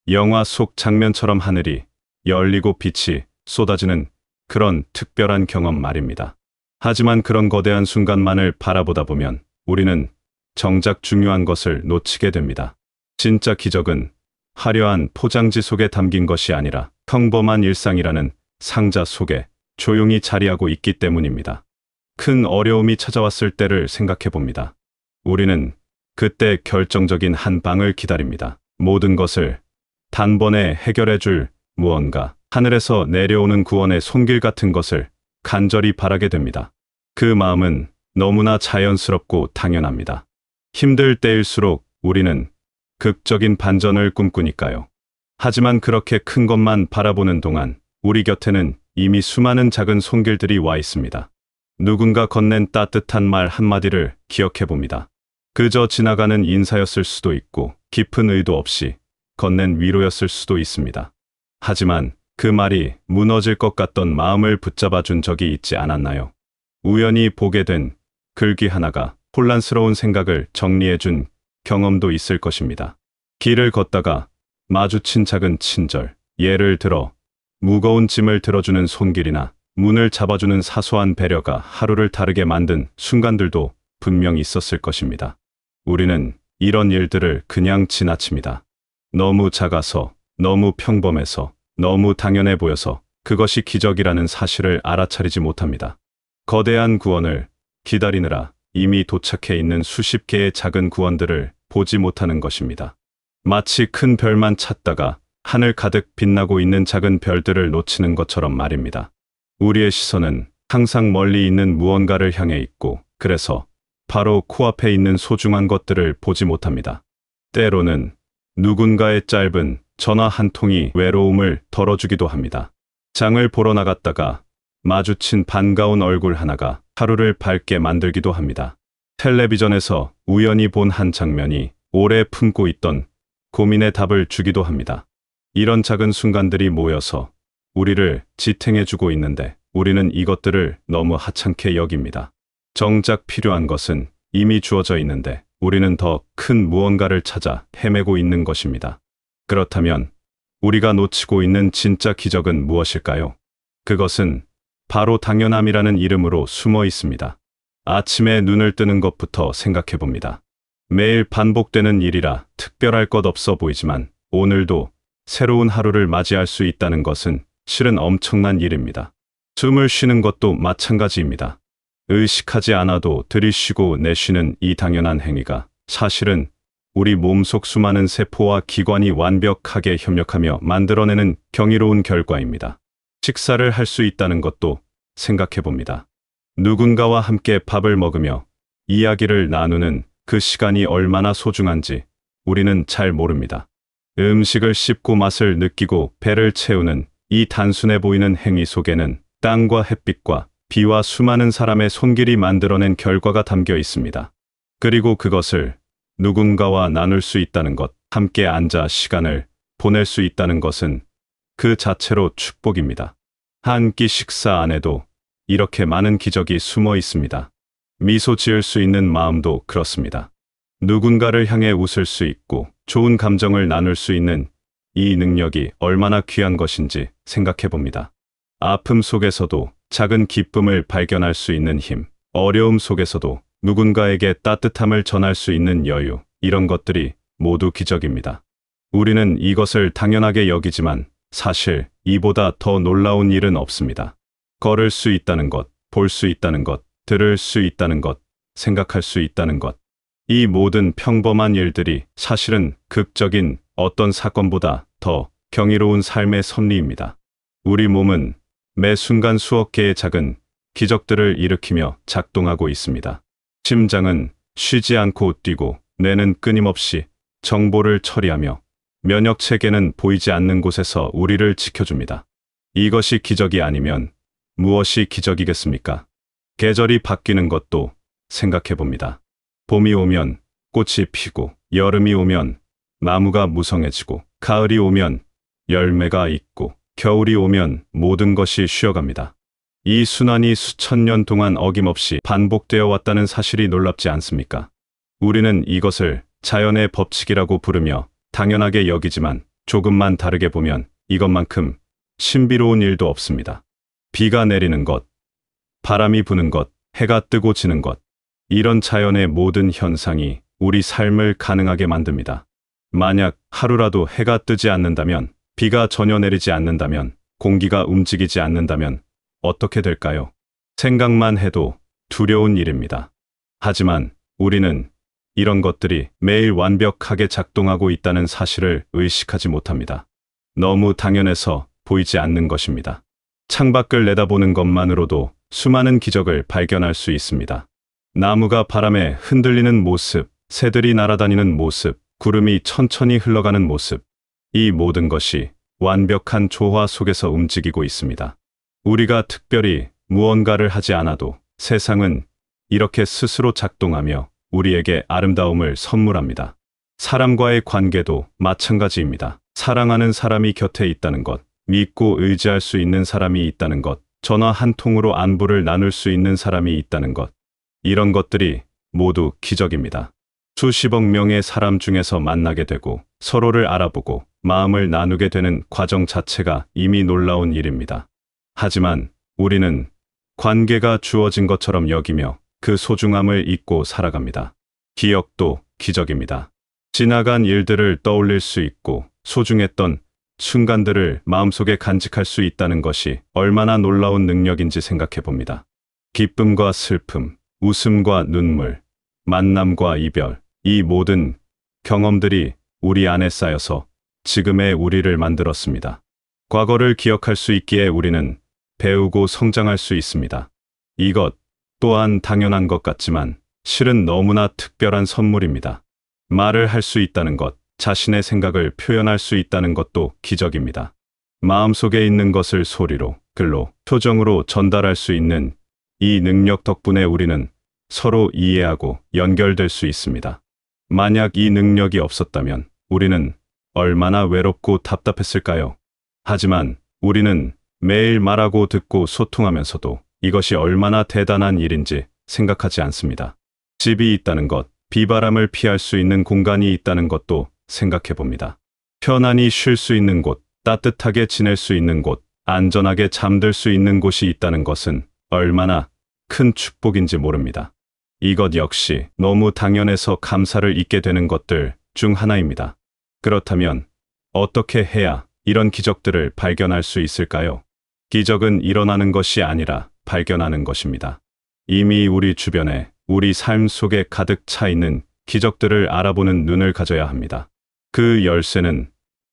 영화 속 장면처럼 하늘이 열리고 빛이 쏟아지는 그런 특별한 경험 말입니다. 하지만 그런 거대한 순간만을 바라보다 보면 우리는 정작 중요한 것을 놓치게 됩니다. 진짜 기적은 화려한 포장지 속에 담긴 것이 아니라 평범한 일상이라는 상자 속에 조용히 자리하고 있기 때문입니다. 큰 어려움이 찾아왔을 때를 생각해 봅니다. 우리는 그때 결정적인 한 방을 기다립니다. 모든 것을 단번에 해결해 줄 무언가, 하늘에서 내려오는 구원의 손길 같은 것을 간절히 바라게 됩니다. 그 마음은 너무나 자연스럽고 당연합니다. 힘들 때일수록 우리는 극적인 반전을 꿈꾸니까요. 하지만 그렇게 큰 것만 바라보는 동안 우리 곁에는 이미 수많은 작은 손길들이 와 있습니다. 누군가 건넨 따뜻한 말 한마디를 기억해 봅니다. 그저 지나가는 인사였을 수도 있고 깊은 의도 없이 건넨 위로였을 수도 있습니다. 하지만 그 말이 무너질 것 같던 마음을 붙잡아 준 적이 있지 않았나요? 우연히 보게 된 글귀 하나가 혼란스러운 생각을 정리해 준 경험도 있을 것입니다. 길을 걷다가 마주친 작은 친절, 예를 들어 무거운 짐을 들어주는 손길이나 문을 잡아주는 사소한 배려가 하루를 다르게 만든 순간들도 분명 있었을 것입니다. 우리는 이런 일들을 그냥 지나칩니다. 너무 작아서, 너무 평범해서, 너무 당연해 보여서 그것이 기적이라는 사실을 알아차리지 못합니다. 거대한 구원을 기다리느라 이미 도착해 있는 수십 개의 작은 구원들을 보지 못하는 것입니다. 마치 큰 별만 찾다가 하늘 가득 빛나고 있는 작은 별들을 놓치는 것처럼 말입니다. 우리의 시선은 항상 멀리 있는 무언가를 향해 있고, 그래서 바로 코앞에 있는 소중한 것들을 보지 못합니다. 때로는 누군가의 짧은 전화 한 통이 외로움을 덜어주기도 합니다. 장을 보러 나갔다가 마주친 반가운 얼굴 하나가 하루를 밝게 만들기도 합니다. 텔레비전에서 우연히 본 한 장면이 오래 품고 있던 고민의 답을 주기도 합니다. 이런 작은 순간들이 모여서 우리를 지탱해주고 있는데 우리는 이것들을 너무 하찮게 여깁니다. 정작 필요한 것은 이미 주어져 있는데 우리는 더 큰 무언가를 찾아 헤매고 있는 것입니다. 그렇다면 우리가 놓치고 있는 진짜 기적은 무엇일까요? 그것은 바로 당연함이라는 이름으로 숨어 있습니다. 아침에 눈을 뜨는 것부터 생각해 봅니다. 매일 반복되는 일이라 특별할 것 없어 보이지만 오늘도 새로운 하루를 맞이할 수 있다는 것은 실은 엄청난 일입니다. 숨을 쉬는 것도 마찬가지입니다. 의식하지 않아도 들이쉬고 내쉬는 이 당연한 행위가 사실은 우리 몸속 수많은 세포와 기관이 완벽하게 협력하며 만들어내는 경이로운 결과입니다. 식사를 할 수 있다는 것도 생각해 봅니다. 누군가와 함께 밥을 먹으며 이야기를 나누는 그 시간이 얼마나 소중한지 우리는 잘 모릅니다. 음식을 씹고 맛을 느끼고 배를 채우는 이 단순해 보이는 행위 속에는 땅과 햇빛과 비와 수많은 사람의 손길이 만들어낸 결과가 담겨 있습니다. 그리고 그것을 누군가와 나눌 수 있다는 것, 함께 앉아 시간을 보낼 수 있다는 것은 그 자체로 축복입니다. 한 끼 식사 안에도 이렇게 많은 기적이 숨어 있습니다. 미소 지을 수 있는 마음도 그렇습니다. 누군가를 향해 웃을 수 있고 좋은 감정을 나눌 수 있는 이 능력이 얼마나 귀한 것인지 생각해 봅니다. 아픔 속에서도 작은 기쁨을 발견할 수 있는 힘, 어려움 속에서도 누군가에게 따뜻함을 전할 수 있는 여유, 이런 것들이 모두 기적입니다. 우리는 이것을 당연하게 여기지만 사실 이보다 더 놀라운 일은 없습니다. 걸을 수 있다는 것, 볼 수 있다는 것, 들을 수 있다는 것, 생각할 수 있다는 것. 이 모든 평범한 일들이 사실은 극적인 어떤 사건보다 더 경이로운 삶의 섭리입니다. 우리 몸은 매 순간 수억 개의 작은 기적들을 일으키며 작동하고 있습니다. 심장은 쉬지 않고 뛰고, 뇌는 끊임없이 정보를 처리하며, 면역 체계는 보이지 않는 곳에서 우리를 지켜줍니다. 이것이 기적이 아니면 무엇이 기적이겠습니까? 계절이 바뀌는 것도 생각해 봅니다. 봄이 오면 꽃이 피고, 여름이 오면 나무가 무성해지고, 가을이 오면 열매가 익고, 겨울이 오면 모든 것이 쉬어갑니다. 이 순환이 수천 년 동안 어김없이 반복되어 왔다는 사실이 놀랍지 않습니까? 우리는 이것을 자연의 법칙이라고 부르며 당연하게 여기지만, 조금만 다르게 보면 이것만큼 신비로운 일도 없습니다. 비가 내리는 것, 바람이 부는 것, 해가 뜨고 지는 것, 이런 자연의 모든 현상이 우리 삶을 가능하게 만듭니다. 만약 하루라도 해가 뜨지 않는다면, 비가 전혀 내리지 않는다면, 공기가 움직이지 않는다면 어떻게 될까요? 생각만 해도 두려운 일입니다. 하지만 우리는 이런 것들이 매일 완벽하게 작동하고 있다는 사실을 의식하지 못합니다. 너무 당연해서 보이지 않는 것입니다. 창밖을 내다보는 것만으로도 수많은 기적을 발견할 수 있습니다. 나무가 바람에 흔들리는 모습, 새들이 날아다니는 모습, 구름이 천천히 흘러가는 모습, 이 모든 것이 완벽한 조화 속에서 움직이고 있습니다. 우리가 특별히 무언가를 하지 않아도 세상은 이렇게 스스로 작동하며 우리에게 아름다움을 선물합니다. 사람과의 관계도 마찬가지입니다. 사랑하는 사람이 곁에 있다는 것, 믿고 의지할 수 있는 사람이 있다는 것, 전화 한 통으로 안부를 나눌 수 있는 사람이 있다는 것, 이런 것들이 모두 기적입니다. 수십억 명의 사람 중에서 만나게 되고 서로를 알아보고 마음을 나누게 되는 과정 자체가 이미 놀라운 일입니다. 하지만 우리는 관계가 주어진 것처럼 여기며 그 소중함을 잊고 살아갑니다. 기억도 기적입니다. 지나간 일들을 떠올릴 수 있고 소중했던 순간들을 마음속에 간직할 수 있다는 것이 얼마나 놀라운 능력인지 생각해 봅니다. 기쁨과 슬픔, 웃음과 눈물, 만남과 이별, 이 모든 경험들이 우리 안에 쌓여서 지금의 우리를 만들었습니다. 과거를 기억할 수 있기에 우리는 배우고 성장할 수 있습니다. 이것 또한 당연한 것 같지만 실은 너무나 특별한 선물입니다. 말을 할 수 있다는 것, 자신의 생각을 표현할 수 있다는 것도 기적입니다. 마음속에 있는 것을 소리로, 글로, 표정으로 전달할 수 있는 이 능력 덕분에 우리는 서로 이해하고 연결될 수 있습니다. 만약 이 능력이 없었다면 우리는 얼마나 외롭고 답답했을까요? 하지만 우리는 매일 말하고 듣고 소통하면서도 이것이 얼마나 대단한 일인지 생각하지 않습니다. 집이 있다는 것, 비바람을 피할 수 있는 공간이 있다는 것도 생각해 봅니다. 편안히 쉴 수 있는 곳, 따뜻하게 지낼 수 있는 곳, 안전하게 잠들 수 있는 곳이 있다는 것은 얼마나 큰 축복인지 모릅니다. 이것 역시 너무 당연해서 감사를 잊게 되는 것들 중 하나입니다. 그렇다면 어떻게 해야 이런 기적들을 발견할 수 있을까요? 기적은 일어나는 것이 아니라 발견하는 것입니다. 이미 우리 주변에, 우리 삶 속에 가득 차 있는 기적들을 알아보는 눈을 가져야 합니다. 그 열쇠는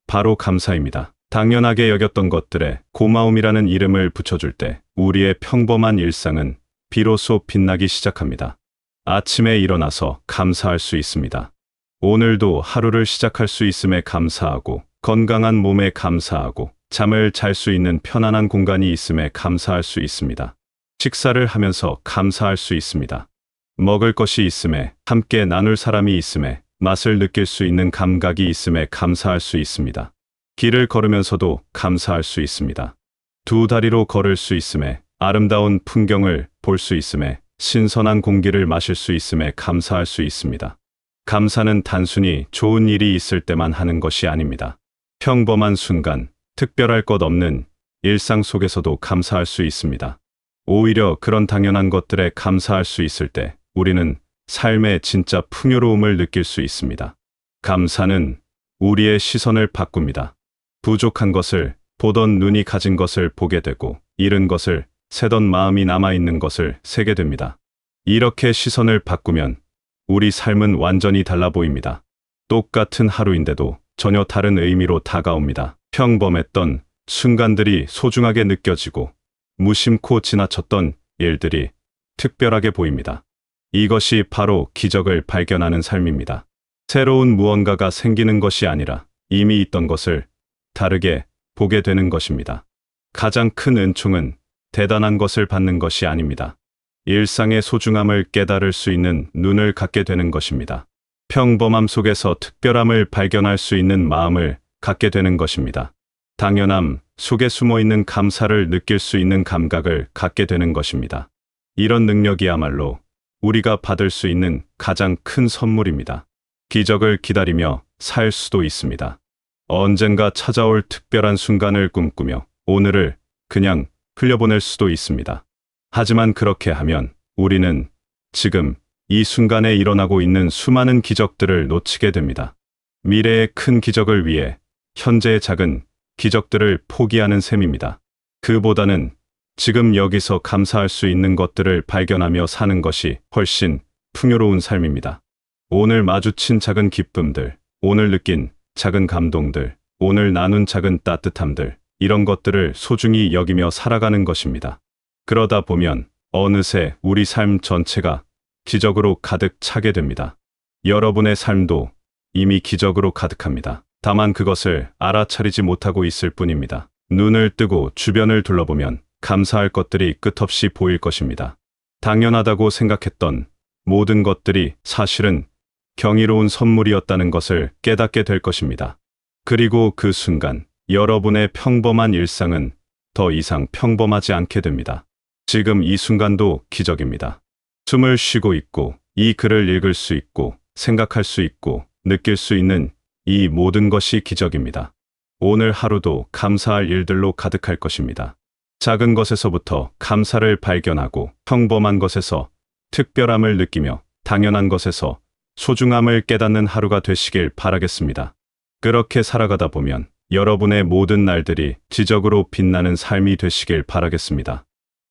바로 감사입니다. 당연하게 여겼던 것들에 고마움이라는 이름을 붙여줄 때 우리의 평범한 일상은 비로소 빛나기 시작합니다. 아침에 일어나서 감사할 수 있습니다. 오늘도 하루를 시작할 수 있음에 감사하고, 건강한 몸에 감사하고, 잠을 잘 수 있는 편안한 공간이 있음에 감사할 수 있습니다. 식사를 하면서 감사할 수 있습니다. 먹을 것이 있음에, 함께 나눌 사람이 있음에, 맛을 느낄 수 있는 감각이 있음에 감사할 수 있습니다. 길을 걸으면서도 감사할 수 있습니다. 두 다리로 걸을 수 있음에, 아름다운 풍경을 볼 수 있음에, 신선한 공기를 마실 수 있음에 감사할 수 있습니다. 감사는 단순히 좋은 일이 있을 때만 하는 것이 아닙니다. 평범한 순간, 특별할 것 없는 일상 속에서도 감사할 수 있습니다. 오히려 그런 당연한 것들에 감사할 수 있을 때 우리는 삶의 진짜 풍요로움을 느낄 수 있습니다. 감사는 우리의 시선을 바꿉니다. 부족한 것을 보던 눈이 가진 것을 보게 되고, 잃은 것을 세던 마음이 남아있는 것을 세게 됩니다. 이렇게 시선을 바꾸면 우리 삶은 완전히 달라 보입니다. 똑같은 하루인데도 전혀 다른 의미로 다가옵니다. 평범했던 순간들이 소중하게 느껴지고 무심코 지나쳤던 일들이 특별하게 보입니다. 이것이 바로 기적을 발견하는 삶입니다. 새로운 무언가가 생기는 것이 아니라 이미 있던 것을 다르게 보게 되는 것입니다. 가장 큰 은총은 대단한 것을 받는 것이 아닙니다. 일상의 소중함을 깨달을 수 있는 눈을 갖게 되는 것입니다. 평범함 속에서 특별함을 발견할 수 있는 마음을 갖게 되는 것입니다. 당연함 속에 숨어 있는 감사를 느낄 수 있는 감각을 갖게 되는 것입니다. 이런 능력이야말로 우리가 받을 수 있는 가장 큰 선물입니다. 기적을 기다리며 살 수도 있습니다. 언젠가 찾아올 특별한 순간을 꿈꾸며 오늘을 그냥 흘려보낼 수도 있습니다. 하지만 그렇게 하면 우리는 지금 이 순간에 일어나고 있는 수많은 기적들을 놓치게 됩니다. 미래의 큰 기적을 위해 현재의 작은 기적들을 포기하는 셈입니다. 그보다는 지금 여기서 감사할 수 있는 것들을 발견하며 사는 것이 훨씬 풍요로운 삶입니다. 오늘 마주친 작은 기쁨들, 오늘 느낀 작은 감동들, 오늘 나눈 작은 따뜻함들, 이런 것들을 소중히 여기며 살아가는 것입니다. 그러다 보면 어느새 우리 삶 전체가 기적으로 가득 차게 됩니다. 여러분의 삶도 이미 기적으로 가득합니다. 다만 그것을 알아차리지 못하고 있을 뿐입니다. 눈을 뜨고 주변을 둘러보면 감사할 것들이 끝없이 보일 것입니다. 당연하다고 생각했던 모든 것들이 사실은 경이로운 선물이었다는 것을 깨닫게 될 것입니다. 그리고 그 순간 여러분의 평범한 일상은 더 이상 평범하지 않게 됩니다. 지금 이 순간도 기적입니다. 숨을 쉬고 있고 이 글을 읽을 수 있고 생각할 수 있고 느낄 수 있는 이 모든 것이 기적입니다. 오늘 하루도 감사할 일들로 가득할 것입니다. 작은 것에서부터 감사를 발견하고 평범한 것에서 특별함을 느끼며 당연한 것에서 소중함을 깨닫는 하루가 되시길 바라겠습니다. 그렇게 살아가다 보면 여러분의 모든 날들이 기적으로 빛나는 삶이 되시길 바라겠습니다.